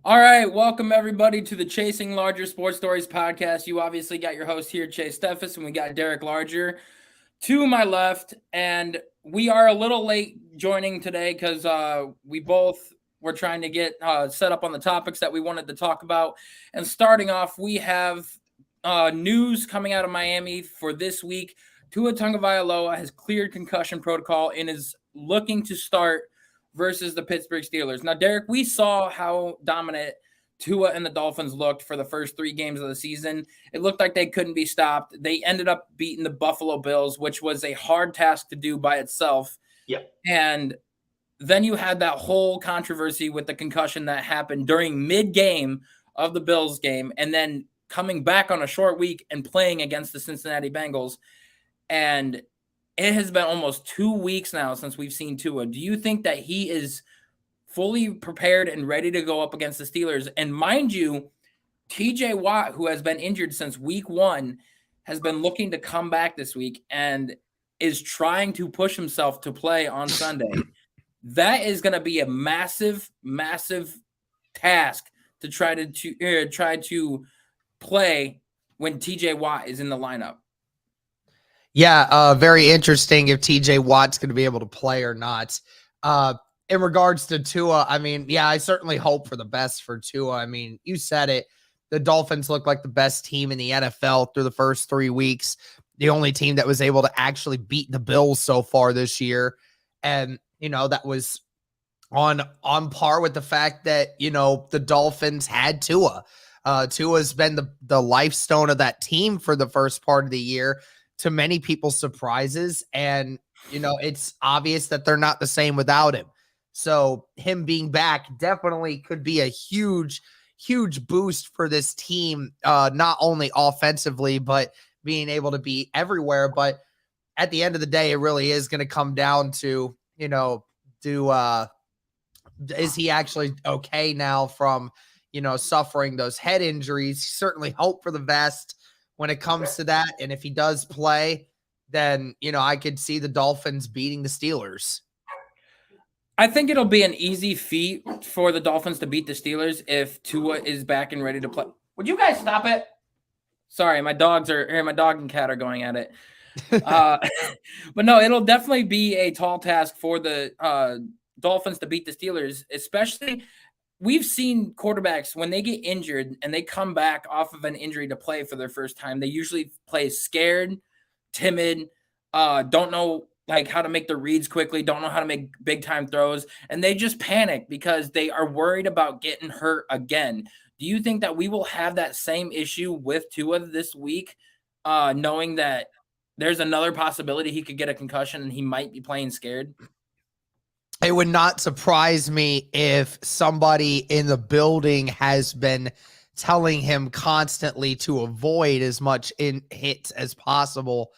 All right, welcome everybody to the Chasing Larger Sports Stories podcast. You obviously got your host here, Chase Steffes, and we got Derek Larger to my left. And we are a little late joining today because we both were trying to get set up on the topics that we wanted to talk about. And starting off, we have news coming out of Miami for this week. Tua Tagovailoa has cleared concussion protocol and is looking to start versus the Pittsburgh Steelers. Now, Derek, we saw how dominant Tua and the Dolphins looked for the first 3 games of the season. It looked like they couldn't be stopped. They ended up beating the Buffalo Bills, which was a hard task to do by itself. Yep. And then you had that whole controversy with the concussion that happened during mid-game of the Bills game, and then coming back on a short week and playing against the Cincinnati Bengals. And it has been almost 2 weeks now since we've seen Tua. Do you think that he is fully prepared and ready to go up against the Steelers? And mind you, TJ Watt, who has been injured since week 1, has been looking to come back this week and is trying to push himself to play on Sunday. That is going to be a massive, massive task to try to play when TJ Watt is in the lineup. Yeah, very interesting if TJ Watt's going to be able to play or not. In regards to Tua, I mean, yeah, I certainly hope for the best for Tua. I mean, you said it. The Dolphins look like the best team in the NFL through the first 3 weeks. The only team that was able to actually beat the Bills so far this year. And, that was on par with the fact that, the Dolphins had Tua. Tua's been the lifestone of that team for the first part of the year, to many people's surprises. And, it's obvious that they're not the same without him. So him being back definitely could be a huge, huge boost for this team, not only offensively, but being able to be everywhere. But at the end of the day, it really is going to come down to, is he actually okay now from, suffering those head injuries? Certainly hope for the best when it comes to that. And if he does play, then, I could see the Dolphins beating the Steelers. I think it'll be an easy feat for the Dolphins to beat the Steelers if Tua is back and ready to play. Would you guys stop it? Sorry, my dog and cat are going at it. But no, it'll definitely be a tall task for the Dolphins to beat the Steelers, especially we've seen quarterbacks when they get injured and they come back off of an injury to play for their first time. They usually play scared, timid, don't know how to make the reads quickly, don't know how to make big time throws, and they just panic because they are worried about getting hurt again. Do you think that we will have that same issue with Tua this week, knowing that there's another possibility he could get a concussion and he might be playing scared? It would not surprise me if somebody in the building has been telling him constantly to avoid as much hits as possible.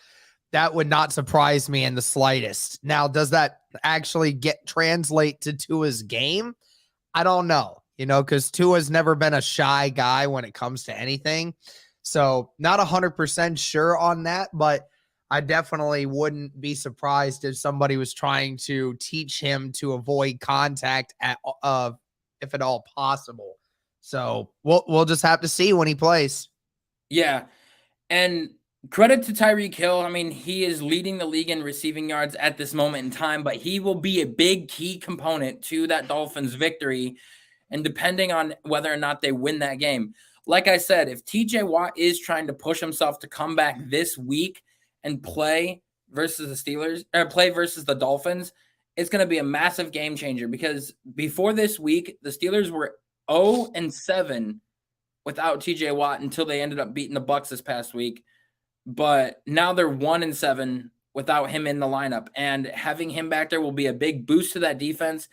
That would not surprise me in the slightest. Now, does that actually translate to Tua's game? I don't know, because Tua's never been a shy guy when it comes to anything. So not 100% sure on that, but I definitely wouldn't be surprised if somebody was trying to teach him to avoid contact if at all possible. So we'll just have to see when he plays. Yeah. And credit to Tyreek Hill. I mean, he is leading the league in receiving yards at this moment in time, but he will be a big key component to that Dolphins victory. And depending on whether or not they win that game, like I said, if TJ Watt is trying to push himself to come back this week and play versus the Steelers or play versus the Dolphins, it's going to be a massive game changer because before this week, the Steelers were 0-7 without TJ Watt until they ended up beating the Bucs this past week. But now they're 1-7 without him in the lineup, and having him back there will be a big boost to that defense.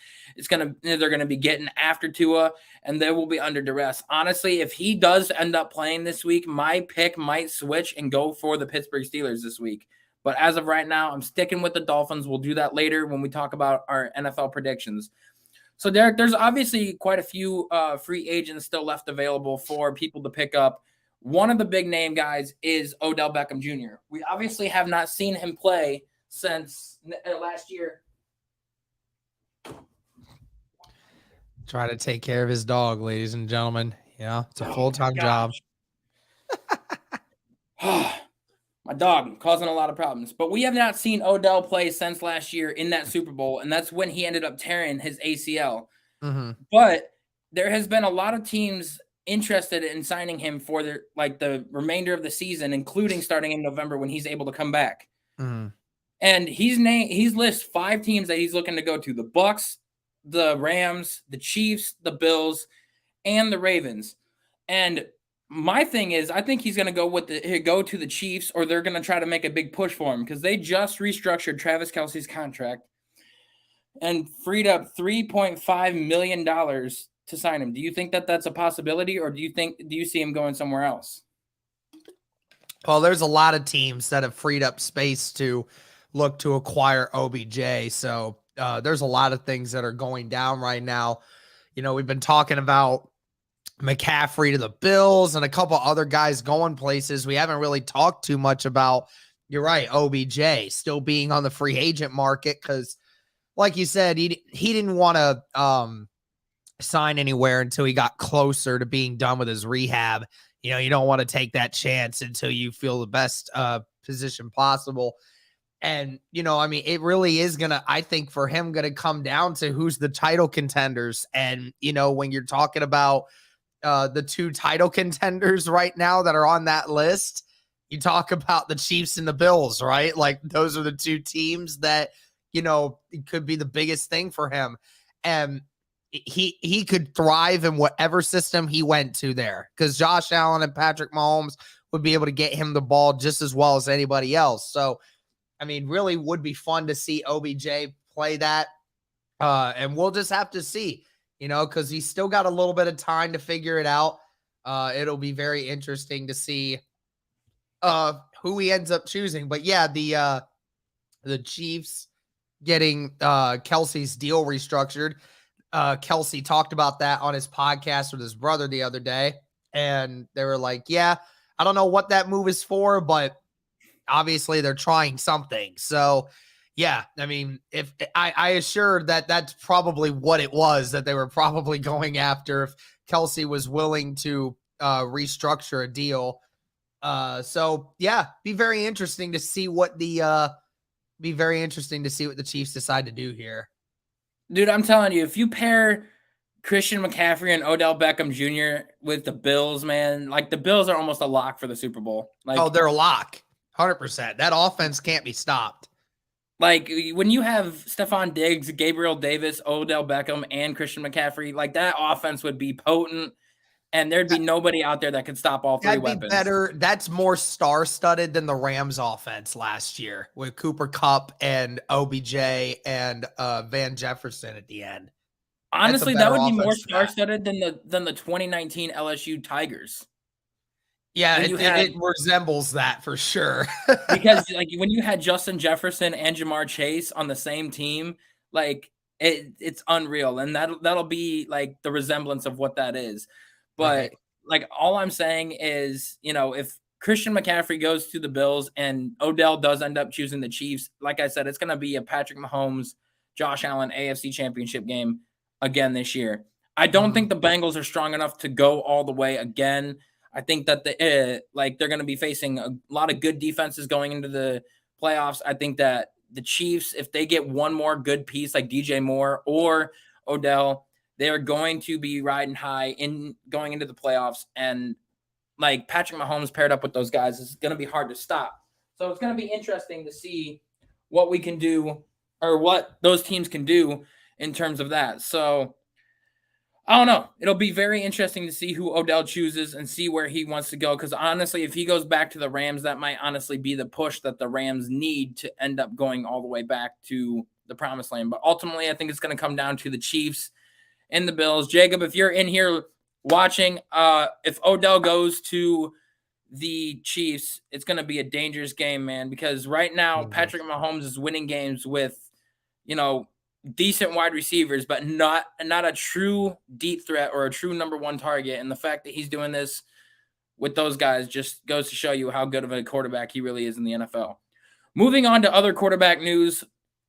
They're going to be getting after Tua, and they will be under duress. Honestly, if he does end up playing this week, my pick might switch and go for the Pittsburgh Steelers this week. But as of right now, I'm sticking with the Dolphins. We'll do that later when we talk about our NFL predictions. So, Derek, there's obviously quite a few free agents still left available for people to pick up. One of the big name guys is Odell Beckham Jr. We obviously have not seen him play since last year. Try to take care of his dog, ladies and gentlemen. Yeah, it's a Oh my full-time job. gosh. My dog causing a lot of problems. But we have not seen Odell play since last year in that Super Bowl, and that's when he ended up tearing his ACL. Mm-hmm. But there has been a lot of teams interested in signing him for the remainder of the season, including starting in November when he's able to come back. Mm-hmm. And he's listed 5 teams that he's looking to go to: the Bucs, the Rams, the Chiefs, the Bills, and the Ravens. And my thing is, I think he's going to go to the Chiefs, or they're going to try to make a big push for him because they just restructured Travis Kelce's contract and freed up $3.5 million to sign him. Do you think that that's a possibility, or do you see him going somewhere else? Well, there's a lot of teams that have freed up space to look to acquire OBJ. So there's a lot of things that are going down right now. You know, we've been talking about McCaffrey to the Bills and a couple other guys going places. We haven't really talked too much about, you're right, OBJ still being on the free agent market because, like you said, he didn't want to sign anywhere until he got closer to being done with his rehab. You know, you don't want to take that chance until you feel the best position possible. And, you know, I mean, it really is going to, I think for him, going to come down to who's the title contenders. And, you know, when you're talking about the 2 title contenders right now that are on that list, you talk about the Chiefs and the Bills, right? Like those are the 2 teams that, you know, it could be the biggest thing for him. And he could thrive in whatever system he went to there because Josh Allen and Patrick Mahomes would be able to get him the ball just as well as anybody else. So, I mean, really would be fun to see OBJ play that. And we'll just have to see, you know, because he's still got a little bit of time to figure it out. It'll be very interesting to see who he ends up choosing. But yeah, the Chiefs getting Kelsey's deal restructured. Kelsey talked about that on his podcast with his brother the other day. And they were like, yeah, I don't know what that move is for, but obviously they're trying something. So yeah, I mean, if I assured that that's probably what it was that they were probably going after if Kelsey was willing to restructure a deal. So yeah, be very interesting to see what the Chiefs decide to do here. Dude, I'm telling you, if you pair Christian McCaffrey and Odell Beckham Jr. with the Bills, man, like the Bills are almost a lock for the Super Bowl. Like, oh, they're a lock. 100%. That offense can't be stopped. Like when you have Stephon Diggs, Gabriel Davis, Odell Beckham, and Christian McCaffrey, like that offense would be potent, and there'd be nobody out there that could stop all 3 That'd weapons. be better. That's more star-studded than the Rams offense last year with Cooper Kupp and OBJ and Van Jefferson at the end. Honestly, that would be more star-studded than the 2019 LSU Tigers. Yeah, it resembles that for sure. Because like when you had Justin Jefferson and Jamar Chase on the same team, like it's unreal, and that'll be like the resemblance of what that is. But right. Like all I'm saying is, you know, if Christian McCaffrey goes to the Bills and Odell does end up choosing the Chiefs, like I said, it's going to be a Patrick Mahomes, Josh Allen AFC Championship game again this year. I don't think the Bengals are strong enough to go all the way again. I think that they're going to be facing a lot of good defenses going into the playoffs. I think that the Chiefs, if they get one more good piece like DJ Moore or Odell, they're going to be riding high in going into the playoffs. And like Patrick Mahomes paired up with those guys is going to be hard to stop. So it's going to be interesting to see what we can do or what those teams can do in terms of that. So I don't know. It'll be very interesting to see who Odell chooses and see where he wants to go. Because honestly, if he goes back to the Rams, that might honestly be the push that the Rams need to end up going all the way back to the promised land. But ultimately, I think it's going to come down to the Chiefs and the Bills. Jacob, if you're in here watching, if Odell goes to the Chiefs, it's going to be a dangerous game, man. Because right now, Patrick Mahomes is winning games with, you know, decent wide receivers, but not a true deep threat or a true number 1 target. And the fact that he's doing this with those guys just goes to show you how good of a quarterback he really is in the NFL. Moving on to other quarterback news,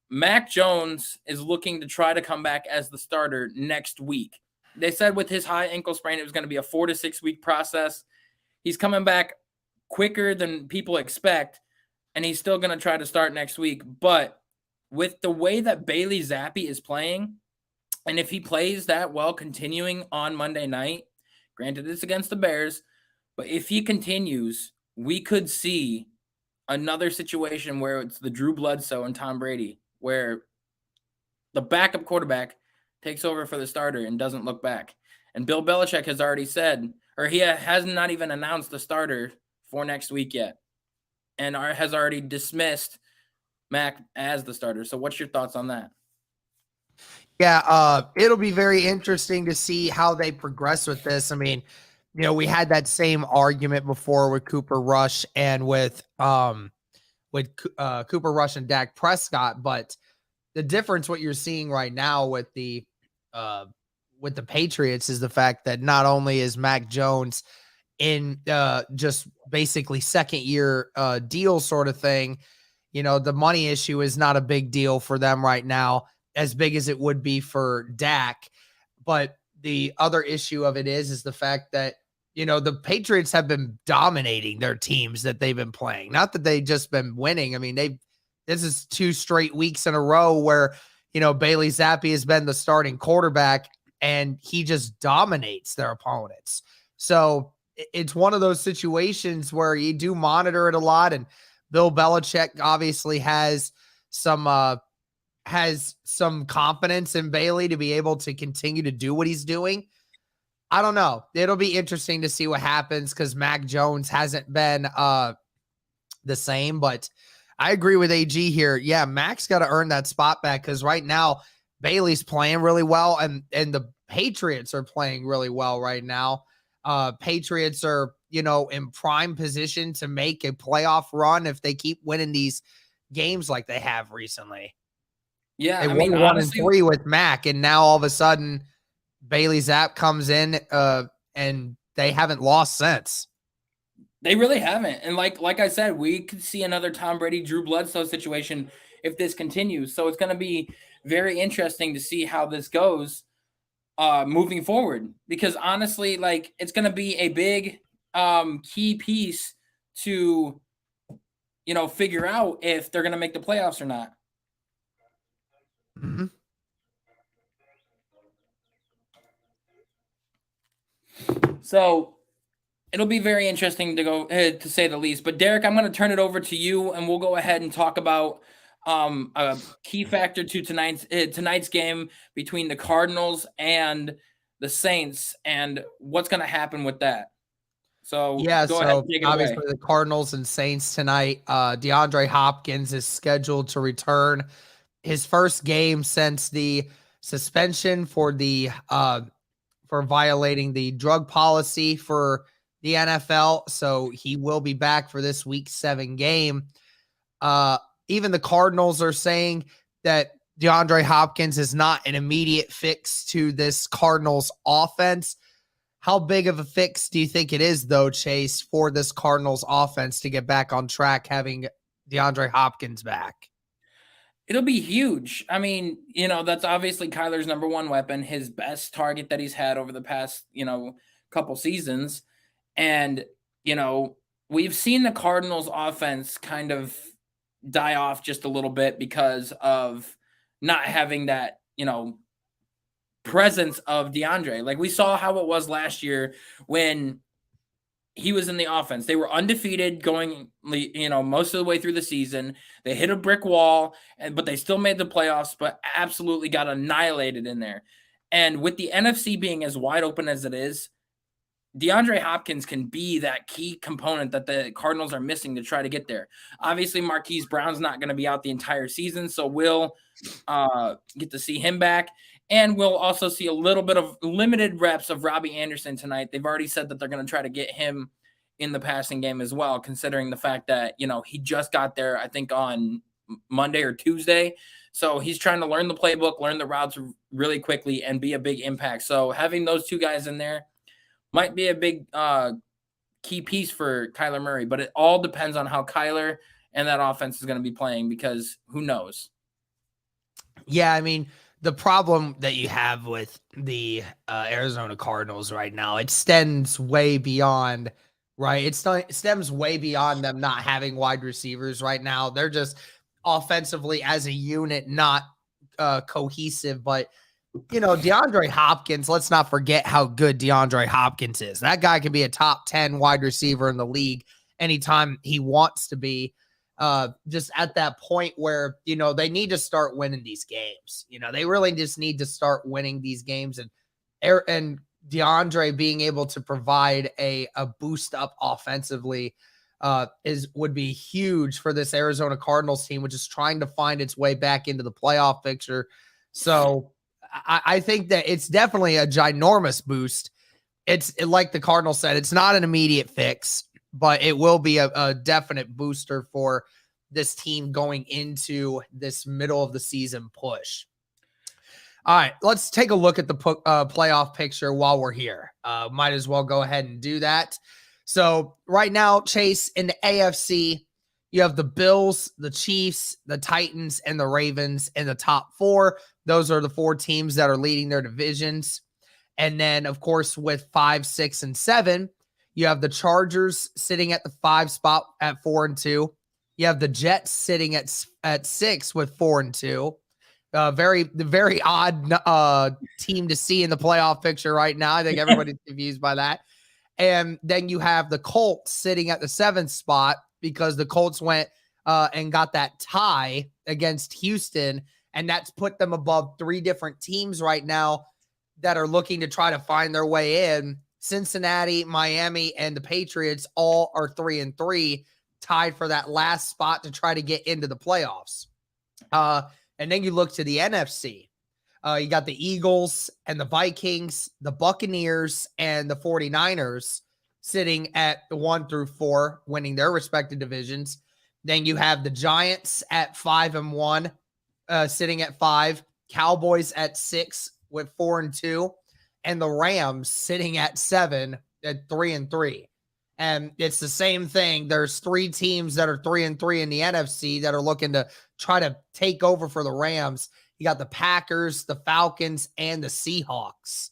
Mac Jones is looking to try to come back as the starter next week. they said with his high ankle sprain, it was going to be a 4 to 6 week process. He's coming back quicker than people expect, and he's still going to try to start next week. But with the way that Bailey Zappi is playing, and if he plays that well continuing on Monday night, granted it's against the Bears, but if he continues, we could see another situation where it's the Drew Bledsoe and Tom Brady, where the backup quarterback takes over for the starter and doesn't look back. And Bill Belichick has already said, or he has not even announced the starter for next week yet, and has already dismissed Mac as the starter. So what's your thoughts on that? Yeah, it'll be very interesting to see how they progress with this. I mean, we had that same argument before with Cooper Rush and with Cooper Rush and Dak Prescott, but the difference, what you're seeing right now with the Patriots, is the fact that not only is Mac Jones in just basically second year deal sort of thing, the money issue is not a big deal for them right now, as big as it would be for Dak. But the other issue of it is the fact that, the Patriots have been dominating their teams that they've been playing. Not that they've just been winning. I mean, this is 2 straight weeks in a row where, Bailey Zappi has been the starting quarterback and he just dominates their opponents. So it's one of those situations where you do monitor it a lot. And Bill Belichick obviously has some confidence in Bailey to be able to continue to do what he's doing. I don't know. It'll be interesting to see what happens because Mac Jones hasn't been the same, but I agree with AG here. Yeah, Mac's got to earn that spot back because right now Bailey's playing really well and the Patriots are playing really well right now. Patriots are, in prime position to make a playoff run if they keep winning these games like they have recently. Yeah, they won honestly, 1-3 with Mac, and now all of a sudden Bailey Zapp comes in and they haven't lost since. They really haven't. And like I said, we could see another Tom Brady, Drew Bledsoe situation if this continues. So it's going to be very interesting to see how this goes moving forward. Because honestly, it's going to be a big key piece to, figure out if they're going to make the playoffs or not. Mm-hmm. So it'll be very interesting to go to say the least. But Derek, I'm going to turn it over to you, and we'll go ahead and talk about a key factor to tonight's game between the Cardinals and the Saints, and what's going to happen with that. So yeah, go ahead and take it obviously away. The Cardinals and Saints tonight. DeAndre Hopkins is scheduled to return his first game since the suspension for violating the drug policy for the NFL. So he will be back for this week 7 game. Even the Cardinals are saying that DeAndre Hopkins is not an immediate fix to this Cardinals offense. How big of a fix do you think it is, though, Chase, for this Cardinals offense to get back on track having DeAndre Hopkins back? It'll be huge. I mean, that's obviously Kyler's number one weapon, his best target that he's had over the past, couple seasons. And, we've seen the Cardinals offense kind of die off just a little bit because of not having that, presence of DeAndre. Like we saw how it was last year when he was in the offense. They were undefeated going, most of the way through the season. They hit a brick wall, but they still made the playoffs, but absolutely got annihilated in there. And with the NFC being as wide open as it is, DeAndre Hopkins can be that key component that the Cardinals are missing to try to get there. Obviously, Marquise Brown's not going to be out the entire season, so we'll get to see him back. And we'll also see a little bit of limited reps of Robbie Anderson tonight. They've already said that they're going to try to get him in the passing game as well, considering the fact that, he just got there, I think, on Monday or Tuesday. So he's trying to learn the playbook, learn the routes really quickly, and be a big impact. So having those two guys in there might be a big key piece for Kyler Murray. But it all depends on how Kyler and that offense is going to be playing because who knows? Yeah, I mean, the problem that you have with the Arizona Cardinals right now, it stems way beyond, right? It stems way beyond them not having wide receivers right now. They're just offensively as a unit, not cohesive. But, DeAndre Hopkins, let's not forget how good DeAndre Hopkins is. That guy can be a top 10 wide receiver in the league anytime he wants to be. Just at that point where, they need to start winning these games. They really just need to start winning these games, and DeAndre being able to provide a boost up offensively would be huge for this Arizona Cardinals team, which is trying to find its way back into the playoff picture. So I think that it's definitely a ginormous boost. Like the Cardinals said, it's not an immediate fix, but it will be a definite booster for this team going into this middle of the season push. All right, let's take a look at the playoff picture while we're here. Might as well go ahead and do that. So right now, Chase, in the AFC, you have the Bills, the Chiefs, the Titans, and the Ravens in the top four. Those are the four teams that are leading their divisions. And then, of course, with 5, 6, and 7, you have the Chargers sitting at the 5 spot at 4-2. You have the Jets sitting at 6 with 4-2. Very odd team to see in the playoff picture right now. I think everybody's confused by that. And then you have the Colts sitting at the 7th spot because the Colts went and got that tie against Houston, and that's put them above 3 different teams right now that are looking to try to find their way in. Cincinnati, Miami, and the Patriots all are 3-3, tied for that last spot to try to get into the playoffs. And then you look to the NFC. You got the Eagles and the Vikings, the Buccaneers, and the 49ers sitting at 1 through 4, winning their respective divisions. Then you have the Giants at 5-1, sitting at 5, Cowboys at 6 with 4-2, and the Rams sitting at 7 at 3-3. And it's the same thing. There's 3 teams that are 3-3 in the NFC that are looking to try to take over for the Rams. You got the Packers, the Falcons, and the Seahawks.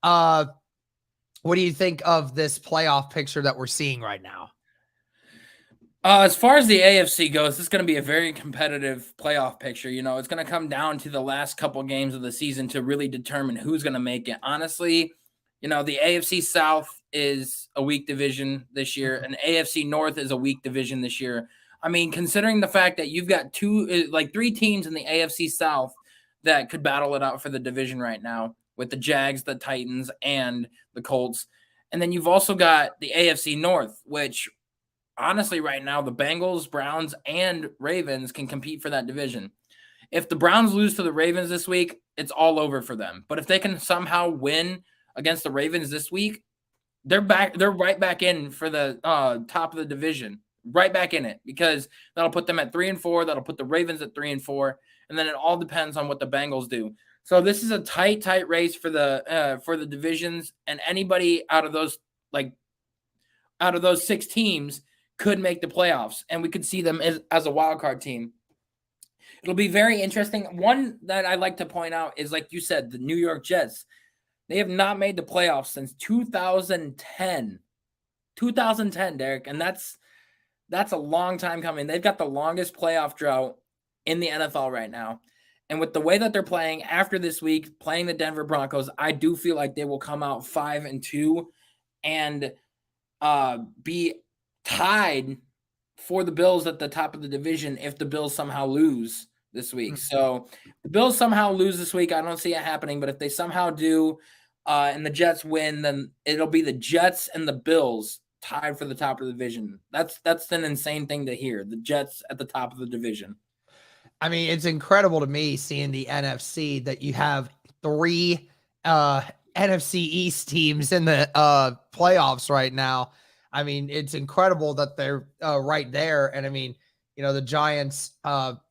What do you think of this playoff picture that we're seeing right now? As far as the AFC goes, it's going to be a very competitive playoff picture. It's going to come down to the last couple games of the season to really determine who's going to make it. Honestly, the AFC South is a weak division this year, and AFC North is a weak division this year. I mean, considering the fact that you've got 3 teams in the AFC South that could battle it out for the division right now with the Jags, the Titans, and the Colts. And then you've also got the AFC North, which honestly right now the Bengals, Browns, and Ravens can compete for that division. If the Browns lose to the Ravens this week, it's all over for them. But if they can somehow win against the Ravens this week, they're right back in for the top of the division. Right back in it, because that'll put them at 3-4. That'll put the Ravens at 3-4, and then it all depends on what the Bengals do. So this is a tight race for the divisions, and anybody out of those 6 teams could make the playoffs, and we could see them as a wild card team. It'll be very interesting. One that I like to point out is, like you said, the New York Jets. They have not made the playoffs since 2010. 2010, Derek, and that's a long time coming. They've got the longest playoff drought in the NFL right now. And with the way that they're playing after this week, playing the Denver Broncos, I do feel like they will come out 5-2 and be tied for the Bills at the top of the division if the Bills somehow lose this week. So the Bills somehow lose this week. I don't see it happening, but if they somehow do and the Jets win, then it'll be the Jets and the Bills tied for the top of the division. That's an insane thing to hear. The Jets at the top of the division. I mean, it's incredible to me seeing the NFC that you have 3 NFC East teams in the playoffs right now. I mean, it's incredible that they're right there. And I mean, the Giants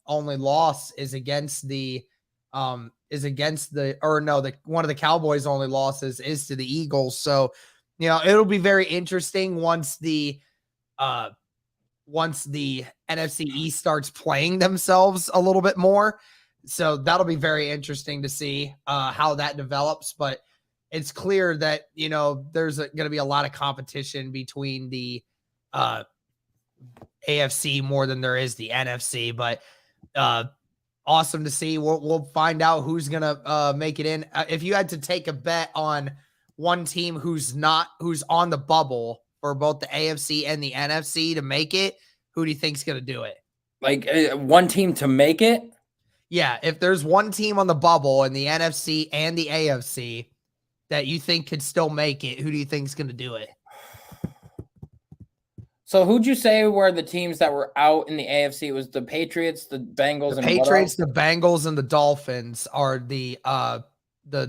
only loss is against one of the Cowboys' only losses is to the Eagles. So, it'll be very interesting once the NFC East starts playing themselves a little bit more, So that'll be very interesting to see how that develops. But it's clear that, there's going to be a lot of competition between the AFC more than there is the NFC. But awesome to see. We'll find out who's going to make it in. If you had to take a bet on one team who's on the bubble for both the AFC and the NFC to make it, who do you think's going to do it? Like one team to make it? Yeah, if there's one team on the bubble in the NFC and the AFC that you think could still make it, who do you think's going to do it? So who'd you say were the teams that were out in the AFC? It was the Patriots, the Bengals, the Patriots, the Bengals, and the Dolphins are the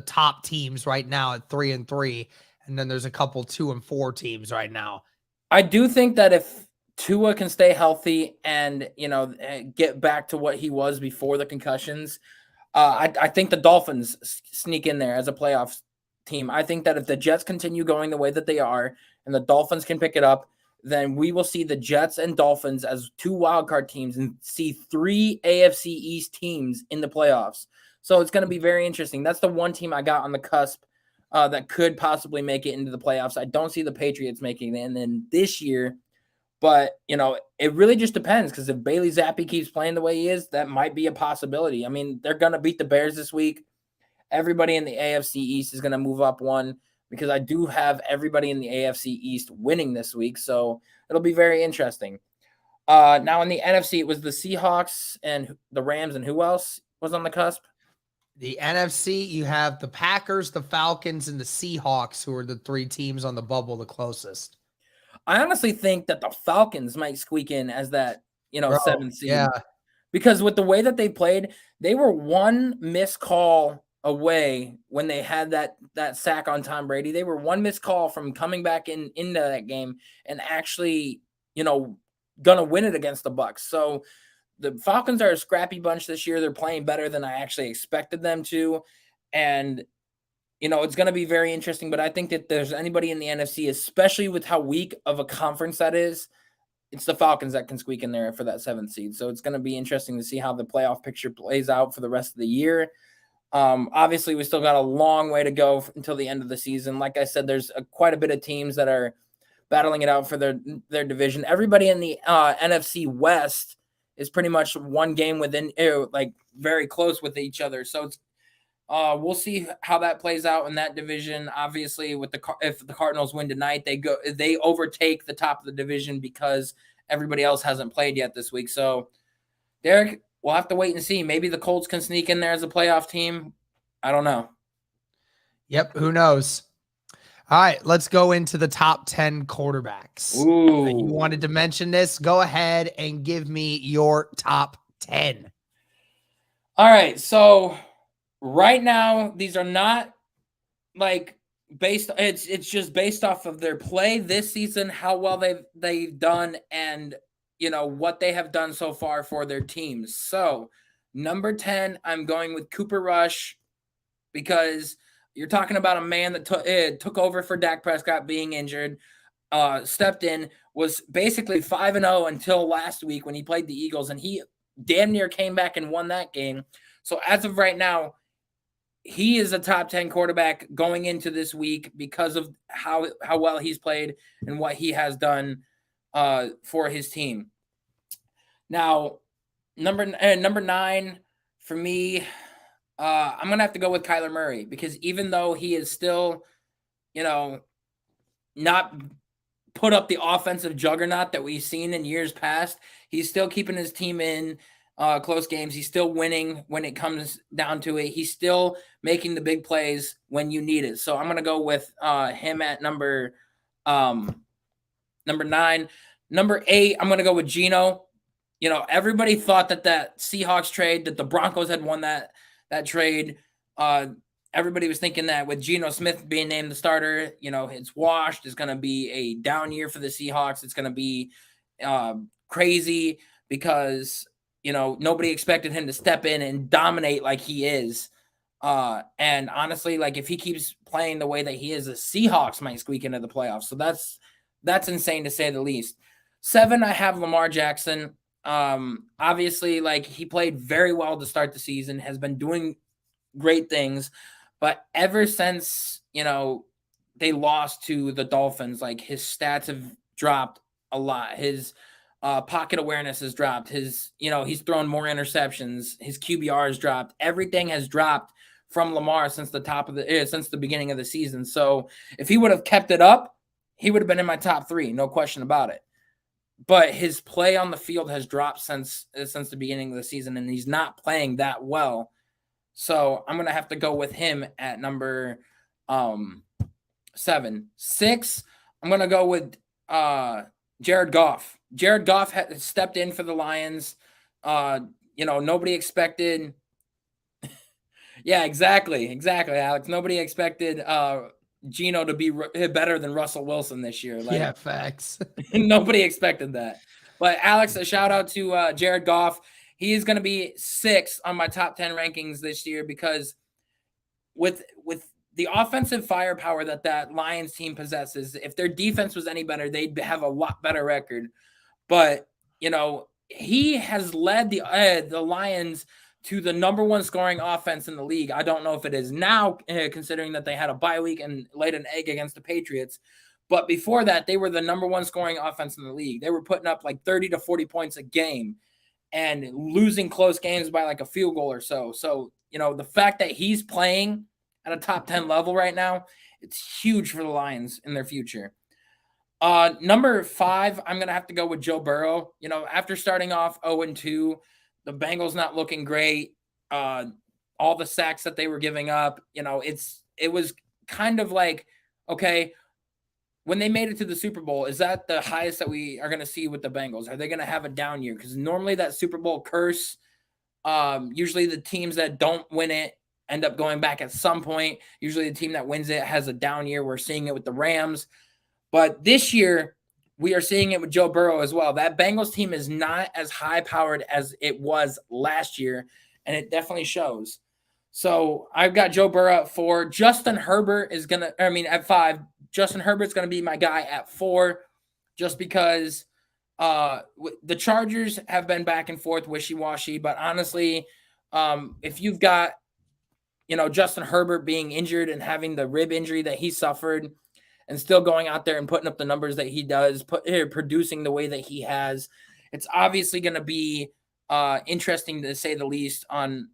top teams right now at 3-3, and then there's a couple 2-4 teams right now. I do think that if Tua can stay healthy and get back to what he was before the concussions, I think the Dolphins sneak in there as a playoff team. I think that if the Jets continue going the way that they are, and the Dolphins can pick it up, then we will see the Jets and Dolphins as two wildcard teams and see 3 AFC East teams in the playoffs. So it's going to be very interesting. That's the one team I got on the cusp that could possibly make it into the playoffs. I don't see the Patriots making it in this year, but, it really just depends, because if Bailey Zappi keeps playing the way he is, that might be a possibility. I mean, they're going to beat the Bears this week. Everybody in the AFC East is going to move up one, because I do have everybody in the AFC East winning this week. So it'll be very interesting. Now in the NFC, it was the Seahawks and the Rams, and who else was on the cusp? The NFC, you have the Packers, the Falcons, and the Seahawks, who are the 3 teams on the bubble the closest. I honestly think that the Falcons might squeak in as that, 7th seed. Yeah. Because with the way that they played, they were one missed call away when they had that sack on Tom Brady. They were one missed call from coming back into that game and actually, gonna win it against the Bucs. So the Falcons are a scrappy bunch this year. They're playing better than I actually expected them to. And, it's going to be very interesting. But I think that there's anybody in the NFC, especially with how weak of a conference that is, it's the Falcons that can squeak in there for that 7th seed. So it's going to be interesting to see how the playoff picture plays out for the rest of the year. Obviously, we still got a long way to go until the end of the season. Like I said, there's quite a bit of teams that are battling it out for their division. Everybody in the NFC West is pretty much one game within, very close with each other. So it's we'll see how that plays out in that division. Obviously, if the Cardinals win tonight, they overtake the top of the division because everybody else hasn't played yet this week. So, Derek, we'll have to wait and see. Maybe the Colts can sneak in there as a playoff team. I don't know. Yep, who knows? All right, let's go into the top 10 quarterbacks. Ooh. You wanted to mention this? Go ahead and give me your top 10. All right, so right now, these are not it's just based off of their play this season, how well they've done, and what they have done so far for their teams. So number 10, I'm going with Cooper Rush, because you're talking about a man that took over for Dak Prescott being injured, stepped in, was basically 5-0 until last week when he played the Eagles, and he damn near came back and won that game. So as of right now, he is a top 10 quarterback going into this week because of how well he's played and what he has done for his team. Now, number 9 for me, I'm going to have to go with Kyler Murray, because even though he is still, not put up the offensive juggernaut that we've seen in years past, he's still keeping his team in close games. He's still winning when it comes down to it. He's still making the big plays when you need it. So I'm going to go with him at number 9. Number 8, I'm going to go with Geno. Everybody thought that Seahawks trade, that the Broncos had won that trade. Everybody was thinking that with Geno Smith being named the starter, it's washed. It's going to be a down year for the Seahawks. It's going to be crazy because, nobody expected him to step in and dominate like he is. And honestly, if he keeps playing the way that he is, the Seahawks might squeak into the playoffs. So that's insane to say the least. 7, I have Lamar Jackson. Obviously, like, he played very well to start the season, has been doing great things, but ever since, they lost to the Dolphins, like, his stats have dropped a lot. His pocket awareness has dropped. He's thrown more interceptions. His QBR has dropped. Everything has dropped from Lamar since since the beginning of the season. So if he would have kept it up, he would have been in my top 3, no question about it. But his play on the field has dropped since the beginning of the season, and he's not playing that well. So I'm gonna have to go with him at number 7. 6, I'm gonna go with Jared Goff. Jared Goff had stepped in for the Lions. Nobody expected. Yeah, exactly, Alex. Nobody expected Geno to be better than Russell Wilson this year. Like, Yeah, facts. nobody expected that. But Alex, a shout out to Jared Goff. He is going to be 6 on my top 10 rankings this year because with the offensive firepower that Lions team possesses, if their defense was any better, they'd have a lot better record. But he has led the Lions to the number 1 scoring offense in the league. I don't know if it is now, considering that they had a bye week and laid an egg against the Patriots. But before that, they were the number 1 scoring offense in the league. They were putting up like 30 to 40 points a game and losing close games by like a field goal or so. So, the fact that he's playing at a top 10 level right now, it's huge for the Lions in their future. Number 5, I'm going to have to go with Joe Burrow. After starting off 0-2, the Bengals not looking great. All the sacks that they were giving up, it was kind of like, okay, when they made it to the Super Bowl, is that the highest that we are going to see with the Bengals? Are they going to have a down year? Because normally that Super Bowl curse, usually the teams that don't win it end up going back at some point. Usually the team that wins it has a down year. We're seeing it with the Rams. But this year, we are seeing it with Joe Burrow as well. That Bengals team is not as high-powered as it was last year, and it definitely shows. So I've got Joe Burrow at 4. Justin Herbert is at 5. Justin Herbert's going to be my guy at 4, just because the Chargers have been back and forth, wishy-washy. But honestly, if you've got, Justin Herbert being injured and having the rib injury that he suffered and still going out there and putting up the numbers that he does, producing the way that he has, it's obviously going to be interesting to say the least on,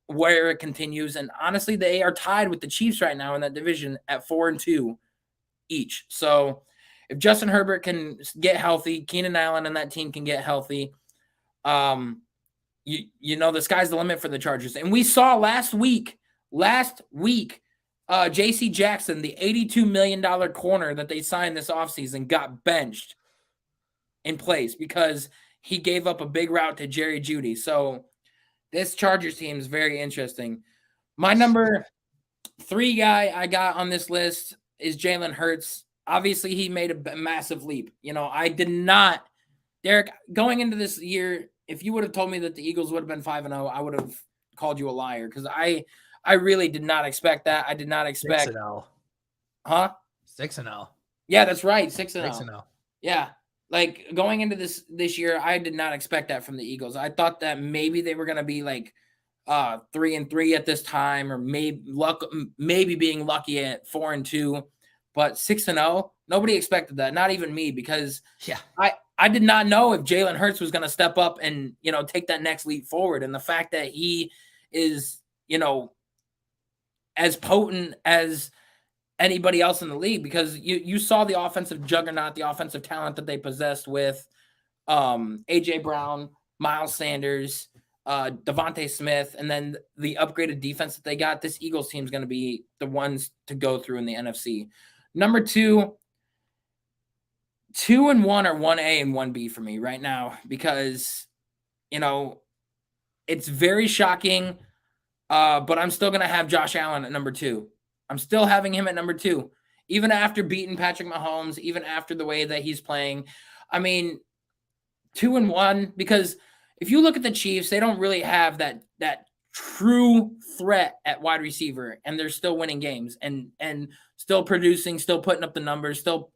where it continues. And honestly, they are tied with the Chiefs right now in that division at 4-2 each. So if Justin Herbert can get healthy, Keenan Allen and that team can get healthy, the sky's the limit for the Chargers. And we saw last week, J.C. Jackson, the $82 million corner that they signed this offseason, got benched in place because he gave up a big route to Jerry Jeudy. So this Chargers team is very interesting. My number 3 guy I got on this list is Jalen Hurts. Obviously, he made a massive leap. I did not, Derek, going into this year, if you would have told me that the Eagles would have been 5-0, I would have called you a liar because I really did not expect that. I did not expect. 6-0. Huh? 6-0. Yeah, that's right. 6-0. 6-0. Yeah. Like going into this year, I did not expect that from the Eagles. I thought that maybe they were going to be like 3-3 at this time, or maybe being lucky at 4-2, but 6-0. Nobody expected that. Not even me, because I did not know if Jalen Hurts was going to step up and, take that next leap forward. And the fact that he is, as potent as anybody else in the league, because you saw the offensive juggernaut, the offensive talent that they possessed with A.J. Brown, Miles Sanders, Devontae Smith, and then the upgraded defense that they got. This Eagles team is going to be the ones to go through in the NFC. Number 2 and 1 are 1A and 1B for me right now, because, it's very shocking, but I'm still going to have Josh Allen at number 2. I'm still having him at number 2, even after beating Patrick Mahomes, even after the way that he's playing. I mean, 2 and 1, because if you look at the Chiefs, they don't really have that true threat at wide receiver, and they're still winning games and still producing, still putting up the numbers, still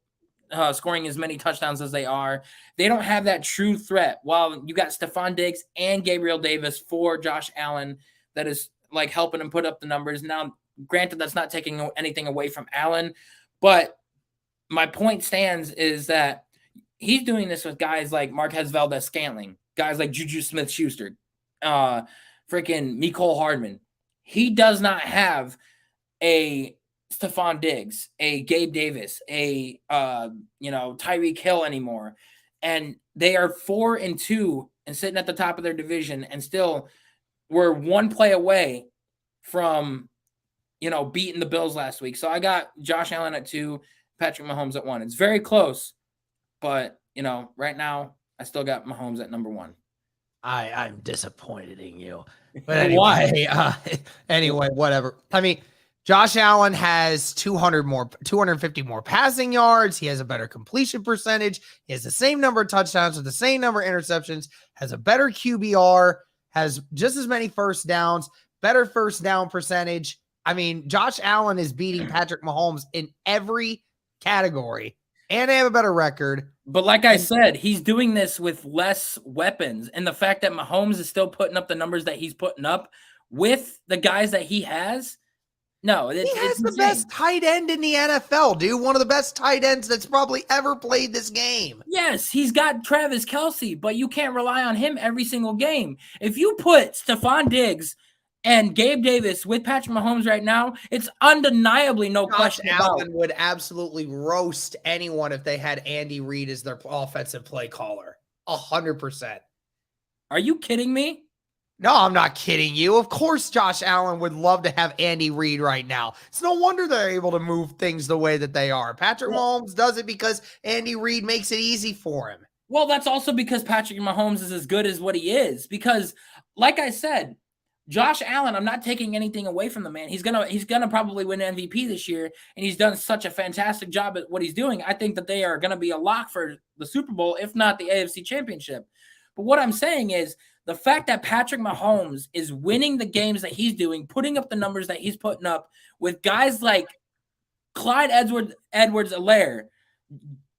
scoring as many touchdowns as they are. They don't have that true threat. While you got Stephon Diggs and Gabriel Davis for Josh Allen, that is like helping him put up the numbers. Now, granted, that's not taking anything away from Allen, but my point stands is that he's doing this with guys like Marquez Valdez-Scantling, guys like Juju Smith-Schuster, freaking Mecole Hardman. He does not have a Stephon Diggs, a Gabe Davis, a Tyreek Hill anymore. And they are 4-2 and sitting at the top of their division, and still we're one play away from beating the Bills last week. So I got Josh Allen at 2, Patrick Mahomes at 1. It's very close, but right now I still got Mahomes at number 1. I'm disappointed in you. But anyway, anyway, whatever. I mean, Josh Allen has 250 more passing yards. He has a better completion percentage. He has the same number of touchdowns with the same number of interceptions, has a better QBR, has just as many first downs, better first down percentage. I mean, Josh Allen is beating Patrick Mahomes in every category, and they have a better record. But like I said, he's doing this with less weapons. And the fact that Mahomes is still putting up the numbers that he's putting up with the guys that he has, no, he has the best tight end in the NFL, dude. One of the best tight ends that's probably ever played this game. Yes, he's got Travis Kelce, but you can't rely on him every single game. If you put Stephon Diggs and Gabe Davis with Patrick Mahomes right now, it's undeniably no question about. Allen would absolutely roast anyone if they had Andy Reid as their offensive play caller. 100%. Are you kidding me? No, I'm not kidding you. Of course, Josh Allen would love to have Andy Reid right now. It's no wonder they're able to move things the way that they are. Patrick Mahomes does it because Andy Reid makes it easy for him. Well, that's also because Patrick Mahomes is as good as what he is. Because, like I said, Josh Allen, I'm not taking anything away from the man. He's gonna probably win MVP this year, and he's done such a fantastic job at what he's doing. I think that they are gonna be a lock for the Super Bowl, if not the AFC Championship. But what I'm saying is the fact that Patrick Mahomes is winning the games that he's doing, putting up the numbers that he's putting up with guys like Clyde Edwards-Helaire,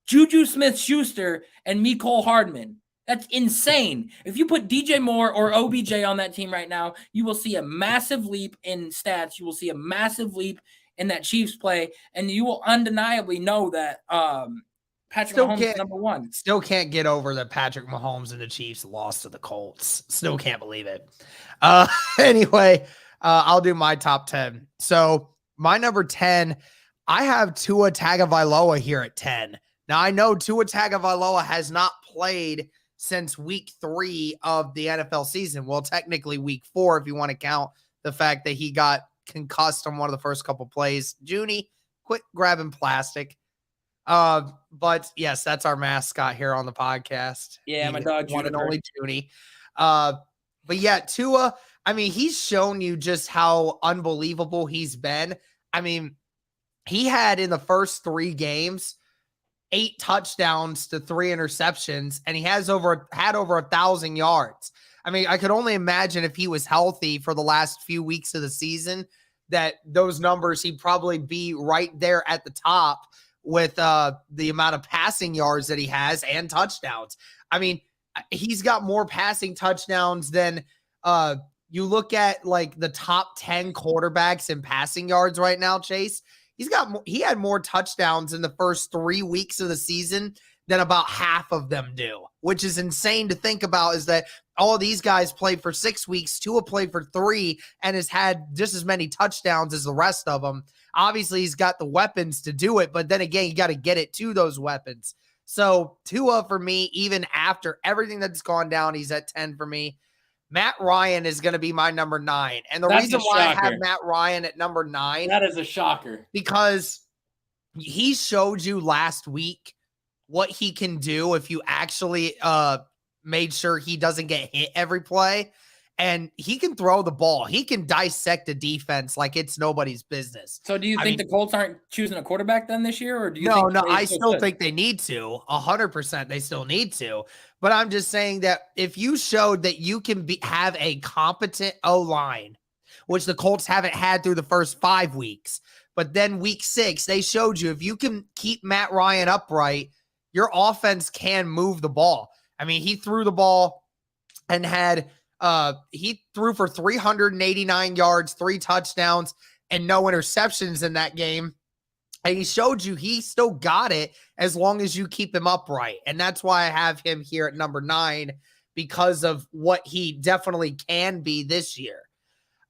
Juju Smith-Schuster, and Mecole Hardman. That's insane. If you put DJ Moore or OBJ on that team right now, you will see a massive leap in stats. You will see a massive leap in that Chiefs play, and you will undeniably know that Patrick Mahomes is number 1. Still can't get over that Patrick Mahomes and the Chiefs lost to the Colts. Still can't believe it. Anyway, I'll do my top 10. So my number 10, I have Tua Tagovailoa here at 10. Now, I know Tua Tagovailoa has not played since week 3 of the NFL season. Well, technically week 4, if you want to count the fact that he got concussed on one of the first couple plays. Junie, quit grabbing plastic. But yes, that's our mascot here on the podcast. Yeah, my dog, one and only Junie. But yeah, Tua, I mean, he's shown you just how unbelievable he's been. I mean, he had in the first 3 games 8 touchdowns to 3 interceptions, and he had over 1,000 yards. I mean, I could only imagine if he was healthy for the last few weeks of the season, that those numbers, he'd probably be right there at the top with the amount of passing yards that he has and touchdowns. I mean, he's got more passing touchdowns than you look at like the top 10 quarterbacks in passing yards right now, Chase. He had more touchdowns in the first 3 weeks of the season than about half of them do, which is insane to think about, is that all of these guys played for 6 weeks, Tua played for 3 and has had just as many touchdowns as the rest of them. Obviously, he's got the weapons to do it, but then again, you got to get it to those weapons. So Tua, for me, even after everything that's gone down, he's at 10 for me. Matt Ryan is going to be my number 9. And the reason why I have Matt Ryan at number 9. That is a shocker. Because he showed you last week what he can do if you actually made sure he doesn't get hit every play. And he can throw the ball. He can dissect a defense like it's nobody's business. So do you think the Colts aren't choosing a quarterback then this year? Or do you No, I still think they need to. 100% they still need to. But I'm just saying that if you showed that you can have a competent O-line, which the Colts haven't had through the first 5 weeks, But then week 6, they showed you if you can keep Matt Ryan upright, your offense can move the ball. I mean, he threw the ball and he threw for 389 yards, 3 touchdowns, and no interceptions in that game. And he showed you he still got it as long as you keep him upright. And that's why I have him here at number 9, because of what he definitely can be this year.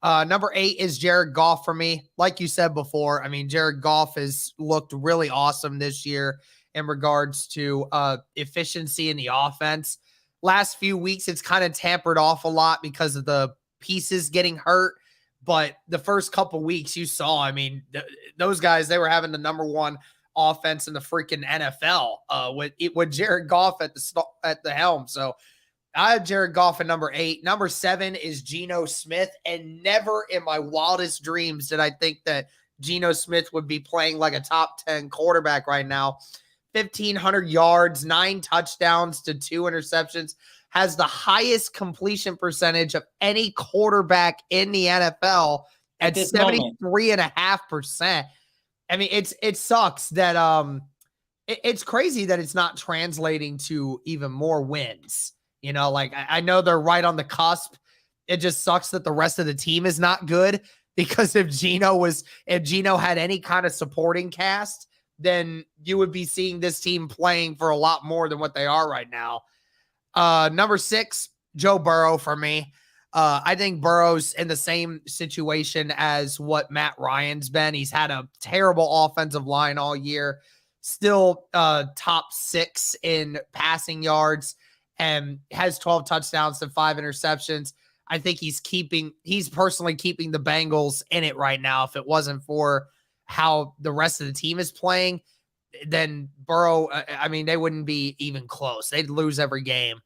Number 8 is Jared Goff for me. Like you said before, I mean, Jared Goff has looked really awesome this year in regards to efficiency in the offense. Last few weeks, it's kind of tampered off a lot because of the pieces getting hurt. But the first couple weeks you saw, I mean, those guys, they were having the number 1 offense in the freaking NFL with Jared Goff at the helm. So I have Jared Goff at number 8. Number 7 is Geno Smith. And never in my wildest dreams did I think that Geno Smith would be playing like a top 10 quarterback right now. 1,500 yards, 9 touchdowns to 2 interceptions. Has the highest completion percentage of any quarterback in the NFL at 73.5%. I mean, it sucks that it's crazy that it's not translating to even more wins. You know, like I know they're right on the cusp. It just sucks that the rest of the team is not good, because if Geno had any kind of supporting cast, then you would be seeing this team playing for a lot more than what they are right now. Number 6, Joe Burrow for me. I think Burrow's in the same situation as what Matt Ryan's been. He's had a terrible offensive line all year, still top 6 in passing yards, and has 12 touchdowns to 5 interceptions. I think he's personally keeping the Bengals in it right now. If it wasn't for how the rest of the team is playing, then Burrow, I mean, they wouldn't be even close. They'd lose every game.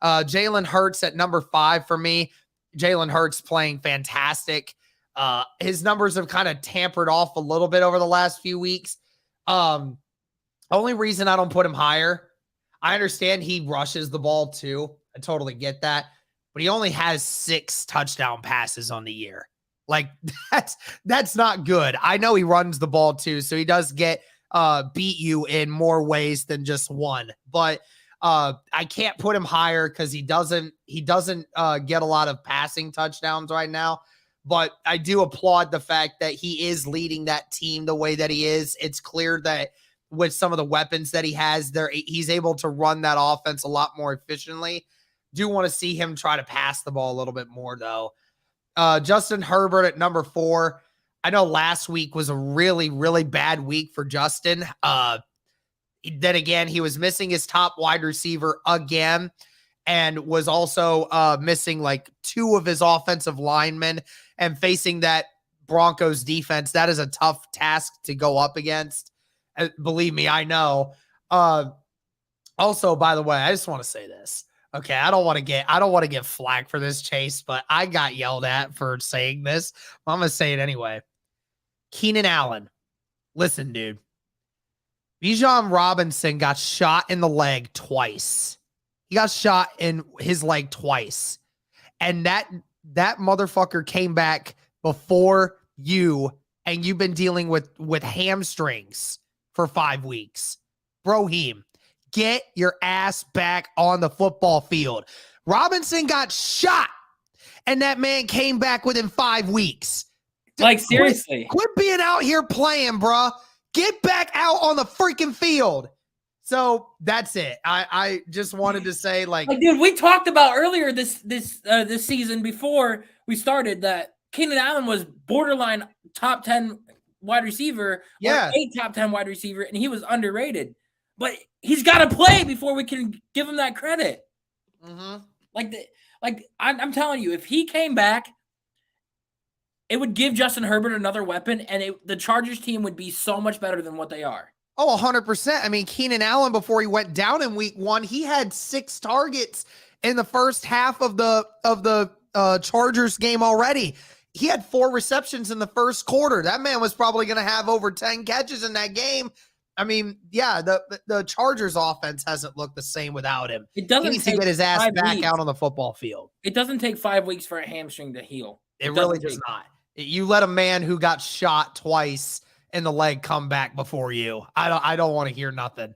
Jalen Hurts at number 5 for me. Jalen Hurts playing fantastic. His numbers have kind of tampered off a little bit over the last few weeks. Only reason I don't put him higher, I understand he rushes the ball too. I totally get that. But he only has 6 touchdown passes on the year. Like, that's not good. I know he runs the ball too, so he does beat you in more ways than just one. But I can't put him higher because he doesn't get a lot of passing touchdowns right now. But I do applaud the fact that he is leading that team the way that he is. It's clear that with some of the weapons that he has there, he's able to run that offense a lot more efficiently. Do want to see him try to pass the ball a little bit more, though. Justin Herbert at number 4. I know last week was a really, really bad week for Justin. Then again, he was missing his top wide receiver again, and was also missing like 2 of his offensive linemen, and facing that Broncos defense. That is a tough task to go up against. Believe me, I know. Also, by the way, I just want to say this. Okay, I don't want to get flack for this, Chase, but I got yelled at for saying this. I'm going to say it anyway. Keenan Allen. Listen, dude. Bijan Robinson got shot in the leg twice. He got shot in his leg twice. And that motherfucker came back before you, and you've been dealing with hamstrings for 5 weeks. Broheem, get your ass back on the football field. Robinson got shot, and that man came back within 5 weeks. Like, seriously. Quit being out here playing, bruh. Get back out on the freaking field. So that's it. I just wanted to say, like dude, we talked about earlier this season before we started that Keenan Allen was borderline top 10 wide receiver, yeah, 8 top 10 wide receiver, and he was underrated. But he's got to play before we can give him that credit. Mm-hmm. I'm telling you, if he came back, it would give Justin Herbert another weapon, and the Chargers team would be so much better than what they are. Oh, 100%. I mean, Keenan Allen, before he went down in week 1, he had 6 targets in the first half of the Chargers game already. He had 4 receptions in the first quarter. That man was probably going to have over 10 catches in that game. I mean, yeah, the Chargers offense hasn't looked the same without him. He needs to get his ass back out on the football field. It doesn't take 5 weeks for a hamstring to heal. It really does not. You let a man who got shot twice in the leg come back before you. I don't want to hear nothing.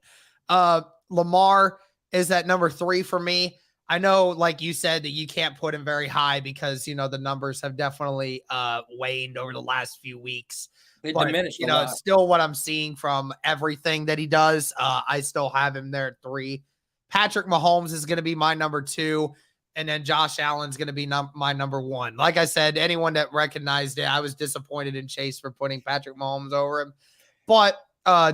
Lamar is at number 3 for me. I know, like you said, that you can't put him very high because, the numbers have definitely waned over the last few weeks. They But, diminished a lot. still what I'm seeing from everything that he does, I still have him there at 3. Patrick Mahomes is going to be my number 2. And then Josh Allen's going to be my number 1. Like I said, anyone that recognized it, I was disappointed in Chase for putting Patrick Mahomes over him. But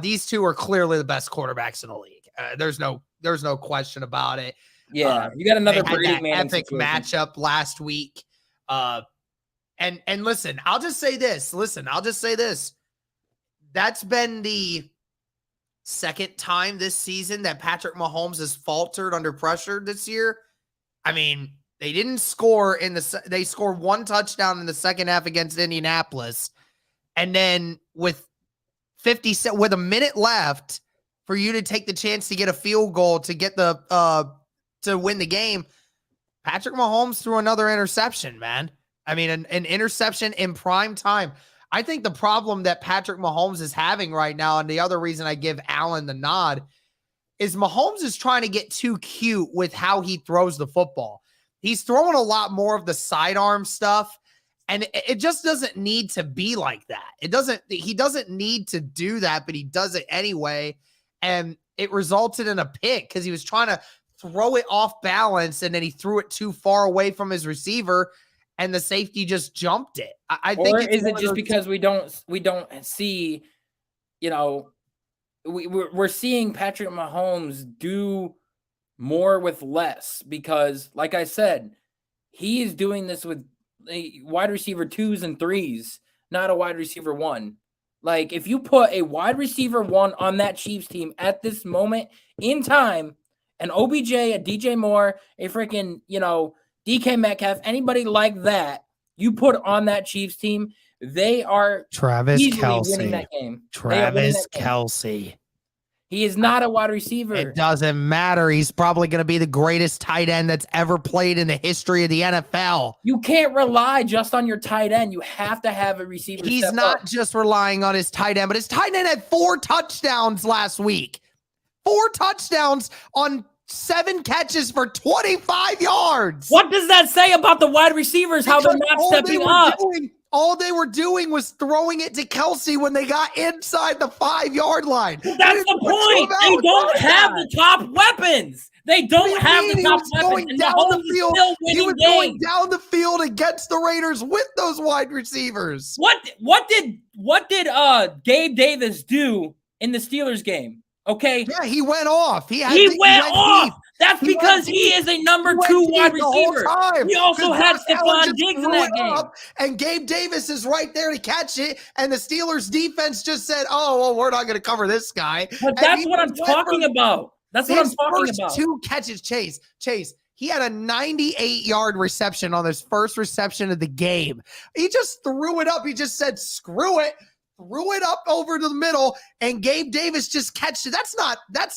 these two are clearly the best quarterbacks in the league. There's no question about it. Yeah, you got another Brady epic matchup last week. And listen, I'll just say this. That's been the second time this season that Patrick Mahomes has faltered under pressure this year. I mean, they didn't score they scored 1 touchdown in the second half against Indianapolis. And then with a minute left for you to take the chance to get a field goal to get to win the game, Patrick Mahomes threw another interception, man. I mean, an interception in prime time. I think the problem that Patrick Mahomes is having right now, and the other reason I give Allen the nod, is Mahomes is trying to get too cute with how he throws the football. He's throwing a lot more of the sidearm stuff, and it just doesn't need to be like that. He doesn't need to do that, but he does it anyway. And it resulted in a pick because he was trying to throw it off balance, and then he threw it too far away from his receiver, and the safety just jumped it. I think. Or is it just because we don't see, we're seeing Patrick Mahomes do more with less because, like I said, he is doing this with a wide receiver 2s and 3s, not a wide receiver 1. Like, if you put a wide receiver 1 on that Chiefs team at this moment in time, an OBJ, a DJ Moore, a freaking, DK Metcalf, anybody like that, you put on that Chiefs team, they are Travis Kelce winning that game. Travis Kelce. He is not a wide receiver. It doesn't matter. He's probably going to be the greatest tight end that's ever played in the history of the NFL. You can't rely just on your tight end. You have to have a receiver. He's not just relying on his tight end, but his tight end had 4 touchdowns last week. 4 touchdowns on 7 catches for 25 yards. What does that say about the wide receivers? How they're not stepping up? All they were doing was throwing it to Kelce when they got inside the 5-yard line. That's the point. They don't have the top weapons. They don't have the top weapons. And He was going down the field against the Raiders with those wide receivers. What did Gabe Davis do in the Steelers game? Okay. Yeah, he went off. He went off. Deep. That's because he is a number 2 wide receiver. He also had Stephon Diggs in that game. And Gabe Davis is right there to catch it. And the Steelers defense just said, oh, well, we're not going to cover this guy. But that's what I'm talking about. That's what I'm talking about. 2 catches, Chase. He had a 98-yard reception on his first reception of the game. He just threw it up. He just said, screw it. Threw it up over to the middle, and Gabe Davis just catched it. That's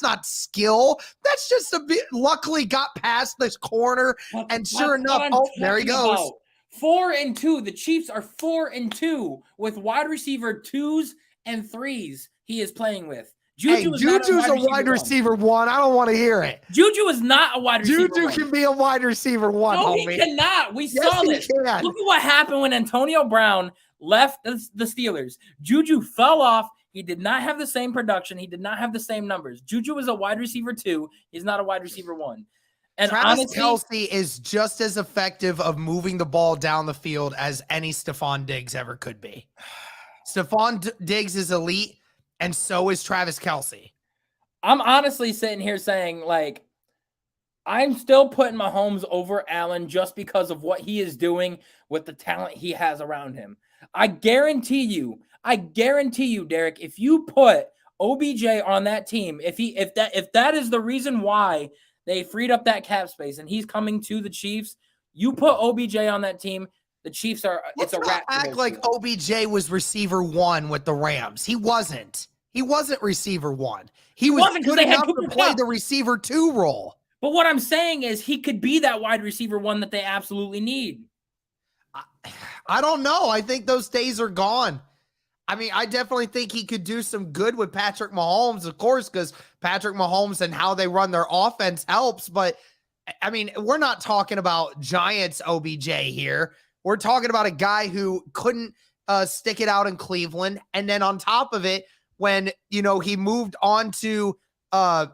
not skill. That's just a bit. Luckily, got past this corner, and sure enough, there he goes. 4-2. The Chiefs are 4-2 with wide receiver 2s and 3s. He is playing with. Juju's a wide receiver 1. I don't want to hear it. Juju is not a wide receiver. Juju can be a wide receiver 1. No, homie. He cannot. We saw this. Look at what happened when Antonio Brown left the Steelers. Juju fell off. He did not have the same production. He did not have the same numbers. Juju is a wide receiver 2. He's not a wide receiver 1. And Travis Kelce is just as effective of moving the ball down the field as any Stephon Diggs ever could be. Stephon Diggs is elite, and so is Travis Kelce. I'm honestly sitting here saying, like, I'm still putting Mahomes over Allen just because of what he is doing with the talent he has around him. I guarantee you, Derek, if you put OBJ on that team, if that is the reason why they freed up that cap space and he's coming to the Chiefs, you put OBJ on that team, the Chiefs are it's a wrap. Act like OBJ was receiver 1 with the Rams. He wasn't. He wasn't receiver 1. He was good enough to play the receiver 2 role. But what I'm saying is he could be that wide receiver 1 that they absolutely need. I don't know. I think those days are gone. I mean, I definitely think he could do some good with Patrick Mahomes, of course, because Patrick Mahomes and how they run their offense helps. But I mean, we're not talking about Giants OBJ here. We're talking about a guy who couldn't stick it out in Cleveland. And then on top of it, when, he moved on to the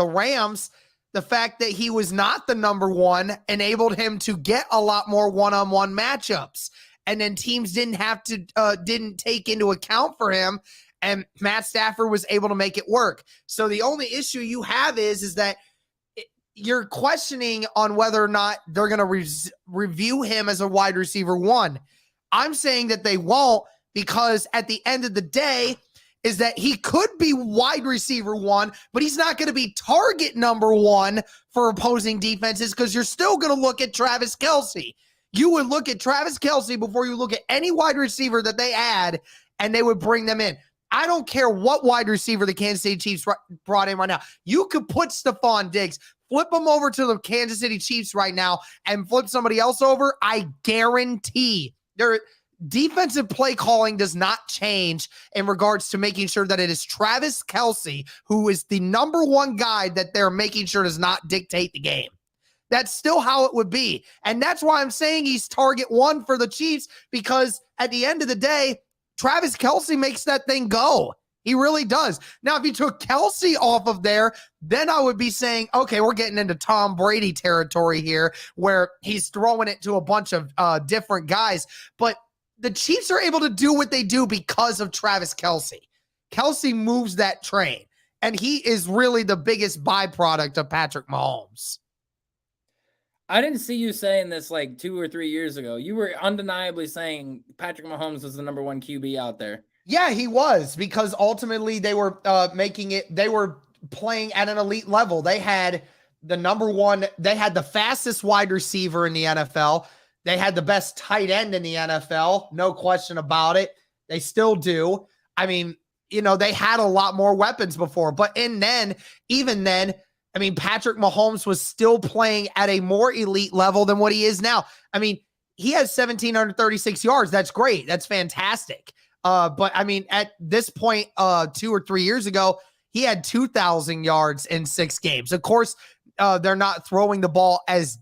Rams, the fact that he was not the number one enabled him to get a lot more one-on-one matchups. And then teams didn't take into account for him, and Matt Stafford was able to make it work. So the only issue you have is that you're questioning on whether or not they're going to review him as a wide receiver one. I'm saying that they won't, because at the end of the day is that he could be wide receiver one, but he's not going to be target number one for opposing defenses, because you're still going to look at Travis Kelce. You would look at Travis Kelce before you look at any wide receiver that they add, and they would bring them in. I don't care what wide receiver the Kansas City Chiefs brought in right now. You could put Stephon Diggs, flip him over to the Kansas City Chiefs right now, and flip somebody else over. I guarantee their defensive play calling does not change in regards to making sure that it is Travis Kelce who is the number one guy that they're making sure does not dictate the game. That's still how it would be. And that's why I'm saying he's target one for the Chiefs, because at the end of the day, Travis Kelce makes that thing go. He really does. Now, if you took Kelce off of there, then I would be saying, okay, we're getting into Tom Brady territory here, where he's throwing it to a bunch of different guys. But the Chiefs are able to do what they do because of Travis Kelce. Kelce moves that train, and he is really the biggest byproduct of Patrick Mahomes. I didn't see you saying this like 2 or 3 years ago. You were undeniably saying Patrick Mahomes was the number one QB out there. Yeah, he was, because ultimately they were they were playing at an elite level. They had the number one, they had the fastest wide receiver in the NFL. They had the best tight end in the NFL. No question about it. They still do. I mean, they had a lot more weapons before, but even then, I mean, Patrick Mahomes was still playing at a more elite level than what he is now. I mean, he has 1,736 yards. That's great. That's fantastic. But I mean, at this point, 2 or 3 years ago, he had 2,000 yards in 6 games. Of course, they're not throwing the ball as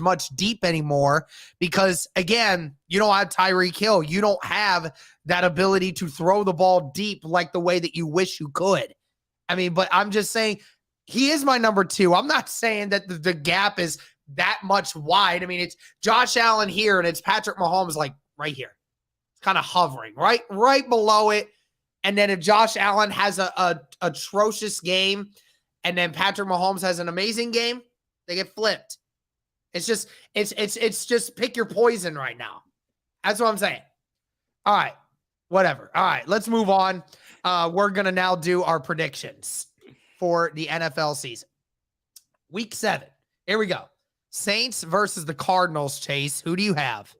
much deep anymore, because again, you don't have Tyreek Hill. You don't have that ability to throw the ball deep like the way that you wish you could. I mean, but I'm just saying, he is my number 2. I'm not saying that the gap is that much wide. I mean, it's Josh Allen here, and it's Patrick Mahomes like right here. It's kind of hovering right below it. And then if Josh Allen has a atrocious game, and then Patrick Mahomes has an amazing game, they get flipped. It's just pick your poison right now. That's what I'm saying. All right, whatever. All right, let's move on. We're gonna now do our predictions for the NFL season. Week 7. Here we go. Saints versus the Cardinals, Chase. Who do you have?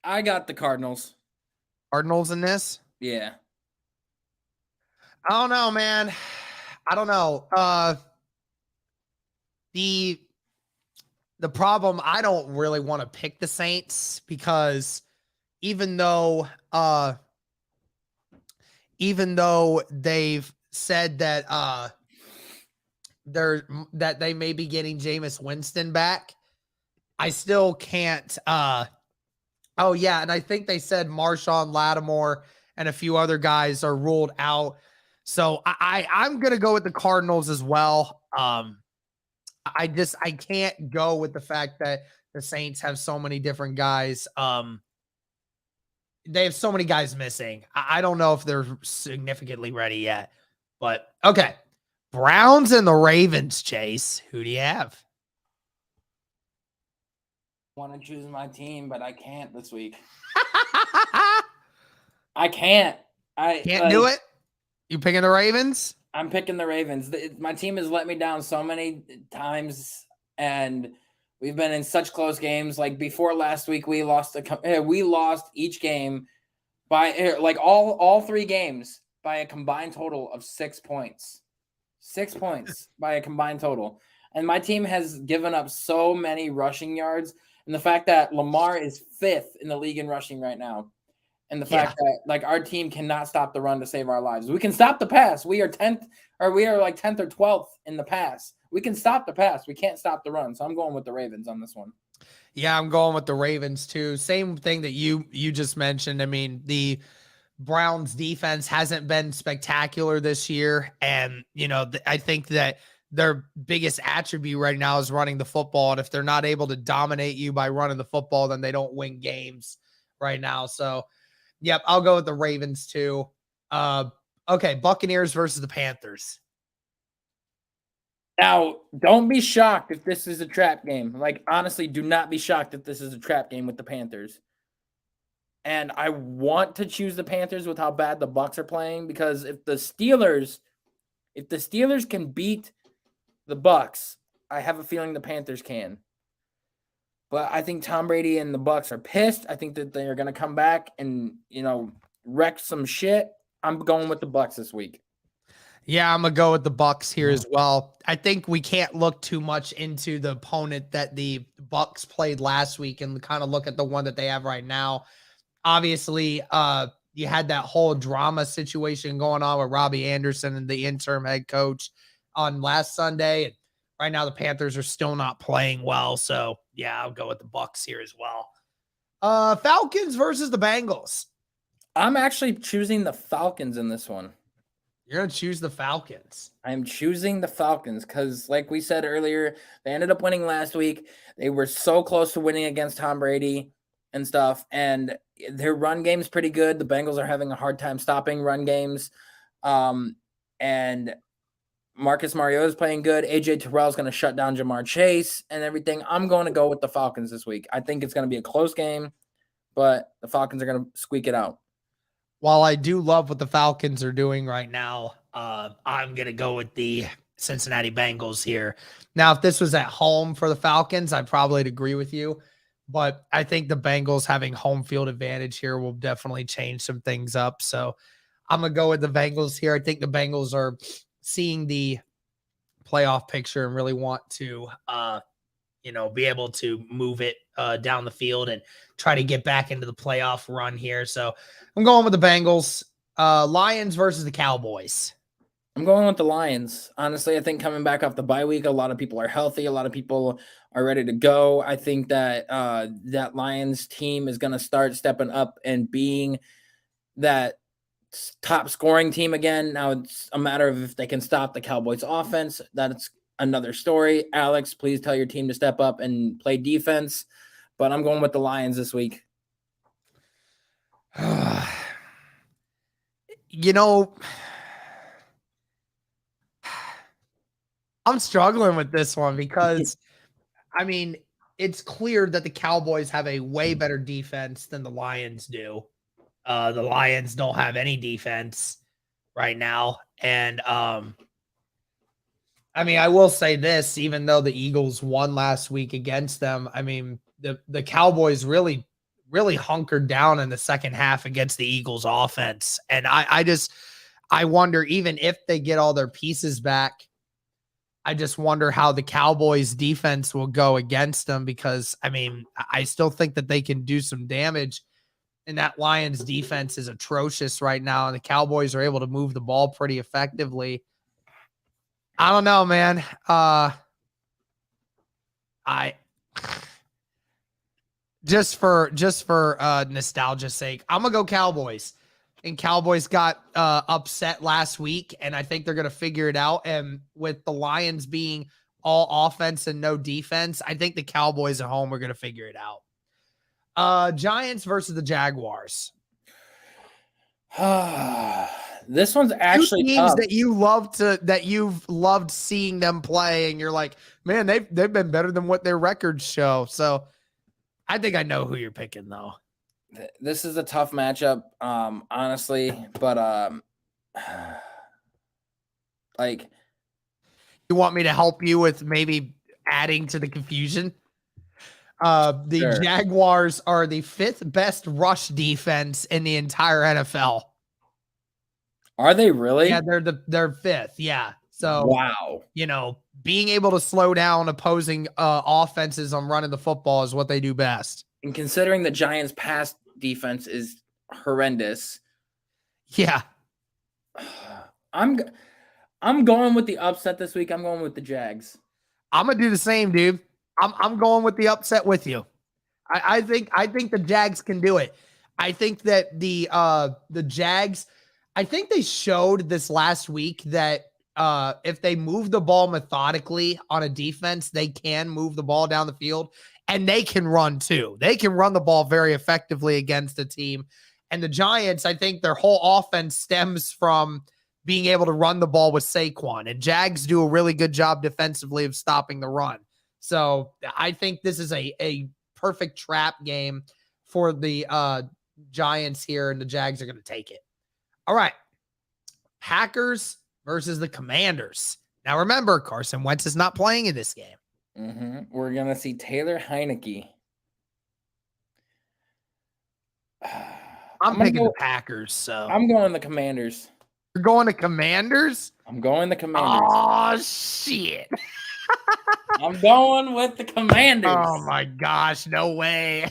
I got the Cardinals. Cardinals in this? Yeah. I don't know, man. I don't know. The problem, I don't really want to pick the Saints, because even though they've said that that they may be getting Jameis Winston back, I still can't. Oh yeah, and I think they said Marshawn Lattimore and a few other guys are ruled out. So I'm gonna go with the Cardinals as well. I can't go with the fact that the Saints have so many different guys. They have so many guys missing. I don't know if they're significantly ready yet. But okay. Browns and the Ravens, Chase. Who do you have? I want to choose my team, but I can't this week. I can't. I can't do it. You picking the Ravens? I'm picking the Ravens. My team has let me down so many times, and we've been in such close games. Like before last week, we lost each game by like all 3 games by a combined total of 6 points. 6 points by a combined total. And my team has given up so many rushing yards. And the fact that Lamar is 5th in the league in rushing right now. and the fact that like our team cannot stop the run to save our lives. We can stop the pass. We are 10th or we are like 10th or 12th in the pass. We can stop the pass. We can't stop the run. So I'm going with the Ravens on this one. Yeah, I'm going with the Ravens too. Same thing that you just mentioned. I mean, the Browns defense hasn't been spectacular this year. And, I think that their biggest attribute right now is running the football. And if they're not able to dominate you by running the football, then they don't win games right now. So, yep, I'll go with the Ravens too. Okay, Buccaneers versus the Panthers. Now, don't be shocked if this is a trap game. Like, honestly, do not be shocked if this is a trap game with the Panthers. And I want to choose the Panthers with how bad the Bucs are playing, because if the Steelers can beat the Bucs, I have a feeling the Panthers can. But I think Tom Brady and the Bucs are pissed. I think that they're going to come back and, wreck some shit. I'm going with the Bucs this week. Yeah, I'm going to go with the Bucs here as well. I think we can't look too much into the opponent that the Bucs played last week and kind of look at the one that they have right now. Obviously, you had that whole drama situation going on with Robbie Anderson and the interim head coach on last Sunday. Right now, the Panthers are still not playing well. So, yeah, I'll go with the Bucs here as well. Falcons versus the Bengals. I'm actually choosing the Falcons in this one. You're going to choose the Falcons. I'm choosing the Falcons because, like we said earlier, they ended up winning last week. They were so close to winning against Tom Brady and stuff, and their run game's pretty good. The Bengals are having a hard time stopping run games. And Marcus Mariota is playing good. AJ Terrell is going to shut down Jamar Chase and everything. I'm going to go with the Falcons this week. I think it's going to be a close game, but the Falcons are going to squeak it out. While I do love what the Falcons are doing right now, I'm going to go with the Cincinnati Bengals here. Now, if this was at home for the Falcons, I'd probably agree with you. But I think the Bengals having home field advantage here will definitely change some things up. So I'm going to go with the Bengals here. I think the Bengals are seeing the playoff picture and really want to, be able to move it down the field and try to get back into the playoff run here. So I'm going with the Bengals. Lions versus the Cowboys. I'm going with the Lions. Honestly, I think coming back off the bye week, a lot of people are healthy. A lot of people are ready to go. I think that that Lions team is going to start stepping up and being that top scoring team again. Now it's a matter of if they can stop the Cowboys offense. That's another story. Alex, please tell your team to step up and play defense. But I'm going with the Lions this week. I'm struggling with this one because, it's clear that the Cowboys have a way better defense than the Lions do. The Lions don't have any defense right now. And, I will say this, even though the Eagles won last week against them, the Cowboys really, really hunkered down in the second half against the Eagles offense. And I wonder, even if they get all their pieces back, I just wonder how the Cowboys defense will go against them, because I still think that they can do some damage, and that Lions defense is atrocious right now. And the Cowboys are able to move the ball pretty effectively. I don't know, man. I just for nostalgia's sake, I'm gonna go Cowboys. And Cowboys got upset last week, and I think they're gonna figure it out. And with the Lions being all offense and no defense, I think the Cowboys at home are gonna figure it out. Giants versus the Jaguars. This one's actually two teams tough. that you've loved seeing them play, and you're like, man, they've been better than what their records show. So I think I know who you're picking, though. This is a tough matchup, honestly, but like, you want me to help you with maybe adding to the confusion? The Jaguars are the 5th best rush defense in the entire NFL. Are they really? Yeah, they're 5th. Yeah. So wow. Being able to slow down opposing offenses on running the football is what they do best. And considering the Giants' pass defense is horrendous. Yeah. I'm going with the upset this week. I'm going with the Jags. I'm gonna do the same, dude. I'm going with the upset with you. I think the Jags can do it. I think that the Jags, I think they showed this last week that if they move the ball methodically on a defense, they can move the ball down the field, and they can run too. They can run the ball very effectively against a team. And the Giants, I think their whole offense stems from being able to run the ball with Saquon, and Jags do a really good job defensively of stopping the run. So I think this is a perfect trap game for the Giants here, and the Jags are going to take it. All right. Packers versus the Commanders. Now remember, Carson Wentz is not playing in this game. We're going to see Taylor Heineke. I'm picking the Packers, so I'm going the Commanders. You're going to Commanders? I'm going the Commanders. Oh, shit. I'm going with the Commanders. Oh, my gosh. No way.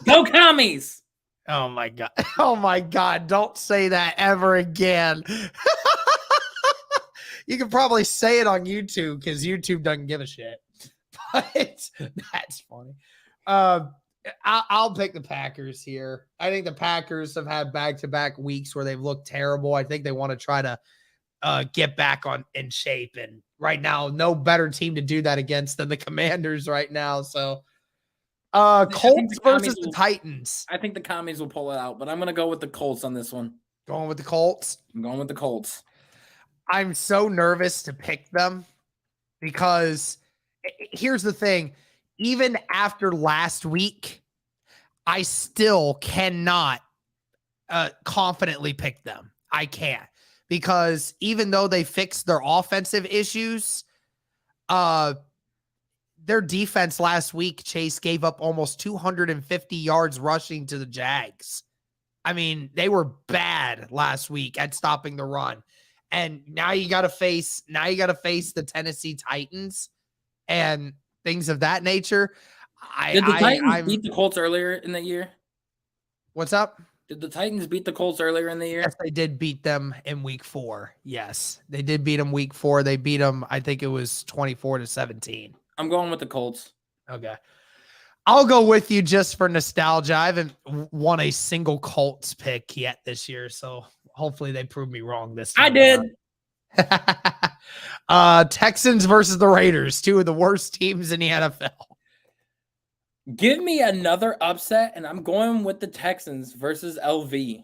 Go Commies. Oh, my God. Oh, my God. Don't say that ever again. You can probably say it on YouTube because YouTube doesn't give a shit. But that's funny. I'll pick the Packers here. I think the Packers have had back-to-back weeks where they've looked terrible. I think they want to try to get back in shape. And right now, no better team to do that against than the Commanders right now. So, Colts versus the Titans. I think the Commies will pull it out, but I'm going to go with the Colts on this one. Going with the Colts? I'm going with the Colts. I'm so nervous to pick them because here's the thing. Even after last week, I still cannot confidently pick them. I can't, because even though they fixed their offensive issues, their defense last week, Chase, gave up almost 250 yards rushing to the Jags. I mean, they were bad last week at stopping the run. And now you got to face the Tennessee Titans and things of that nature. Did the Titans beat the Colts earlier in the year? What's up? Did the Titans beat the Colts earlier in the year? Yes, they did beat them in week 4. Yes, they did beat them week 4. They beat them, I think it was 24-17. I'm going with the Colts. Okay. I'll go with you just for nostalgia. I haven't won a single Colts pick yet this year, so hopefully they prove me wrong this time. I did. Texans versus the Raiders, two of the worst teams in the NFL. Give me another upset, and I'm going with the Texans versus LV.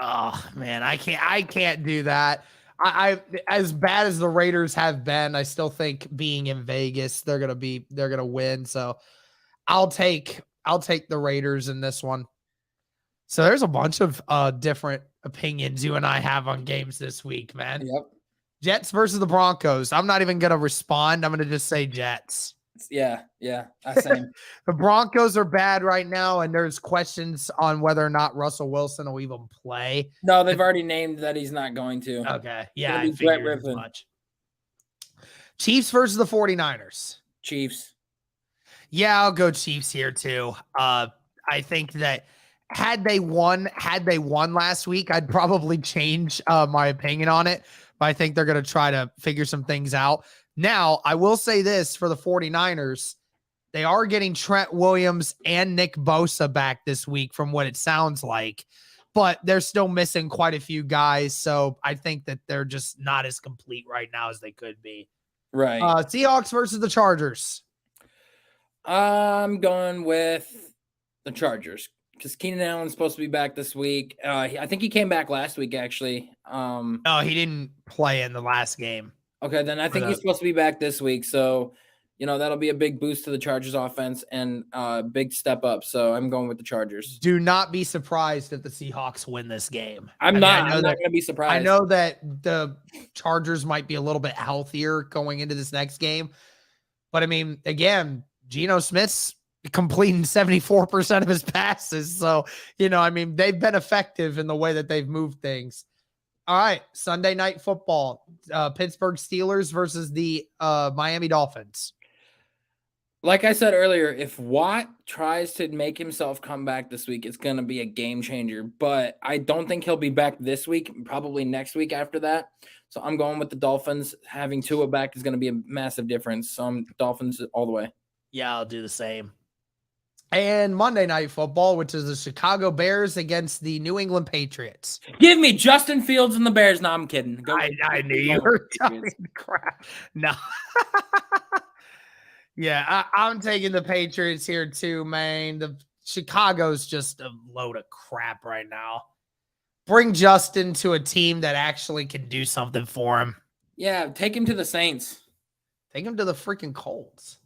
Oh man, I can't do that. I as bad as the Raiders have been, I still think being in Vegas, they're gonna win. So I'll take the Raiders in this one. So there's a bunch of different opinions you and I have on games this week, man. Yep. Jets versus the Broncos. I'm not even gonna respond. I'm gonna just say Jets. Yeah, same. The Broncos are bad right now, and there's questions on whether or not Russell Wilson will even play. No, they've already named that he's not going to. Okay, yeah, I figured as much. Chiefs versus the 49ers. Chiefs. Yeah, I'll go Chiefs here too. I think that had they won last week, I'd probably change my opinion on it, but I think they're going to try to figure some things out. Now, I will say this for the 49ers, they are getting Trent Williams and Nick Bosa back this week from what it sounds like, but they're still missing quite a few guys, so I think that they're just not as complete right now as they could be. Right. Seahawks versus the Chargers. I'm going with the Chargers because Keenan Allen's supposed to be back this week. I think he came back last week, actually. No, he didn't play in the last game. Okay, then I think he's supposed to be back this week. So, that'll be a big boost to the Chargers offense and a big step up. So I'm going with the Chargers. Do not be surprised if the Seahawks win this game. I'm not going to be surprised. I know that the Chargers might be a little bit healthier going into this next game. But, I mean, again, Geno Smith's completing 74% of his passes. So, they've been effective in the way that they've moved things. All right, Sunday Night Football, Pittsburgh Steelers versus the Miami Dolphins. Like I said earlier, if Watt tries to make himself come back this week, it's going to be a game changer. But I don't think he'll be back this week, probably next week after that. So I'm going with the Dolphins. Having Tua back is going to be a massive difference. So I'm Dolphins all the way. Yeah, I'll do the same. And Monday Night Football, which is the Chicago Bears against the New England Patriots. Give me Justin Fields and the Bears. No, I'm kidding. I knew you were talking crap. No. Yeah, I'm taking the Patriots here too, man. The Chicago's just a load of crap right now. Bring Justin to a team that actually can do something for him. Yeah, take him to the Saints. Take him to the freaking Colts.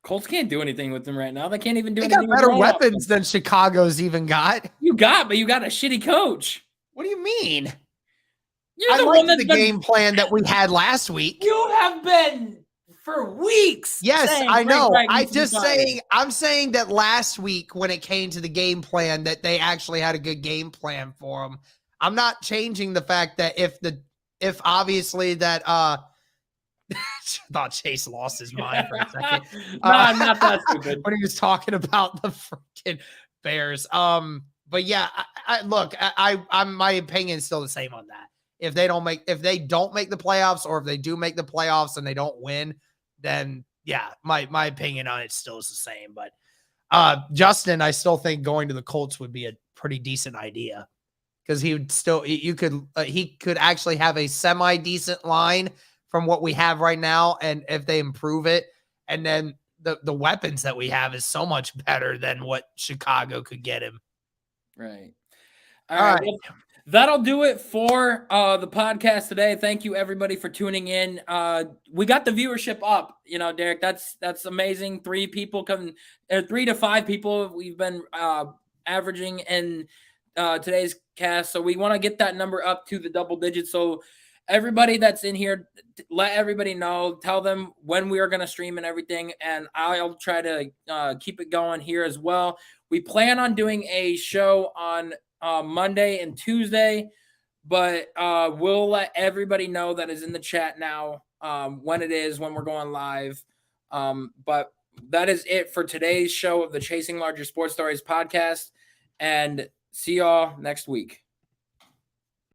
Colts can't do anything with them right now. They can't even do They anything. got better weapons than Chicago's even got. But you got a shitty coach. What do you mean? You're I the like one that's the game plan that we had last week. You have been for weeks. Yes, I know. I'm saying that last week when it came to the game plan that they actually had a good game plan for them. I'm not changing the fact that if obviously that I thought Chase lost his mind for a second. No, I'm not that stupid. When he was talking about the freaking Bears. But yeah, I'm my opinion is still the same on that. If they don't make the playoffs, or if they do make the playoffs and they don't win, then yeah, my opinion on it still is the same. But Justin, I still think going to the Colts would be a pretty decent idea, because he could actually have a semi decent line from what we have right now, and if they improve it, and then the weapons that we have is so much better than what Chicago could get him. Right. All right. Well, that'll do it for the podcast today. Thank you everybody for tuning in. We got the viewership up, Derek. That's amazing. 3 to 5 people we've been averaging in today's cast. So we want to get that number up to the double digits. So everybody that's in here, let everybody know, tell them when we are going to stream and everything. And I'll try to keep it going here as well. We plan on doing a show on Monday and Tuesday, but we'll let everybody know that is in the chat now when we're going live. But that is it for today's show of the Chasing Larger Sports Stories podcast, and see y'all next week.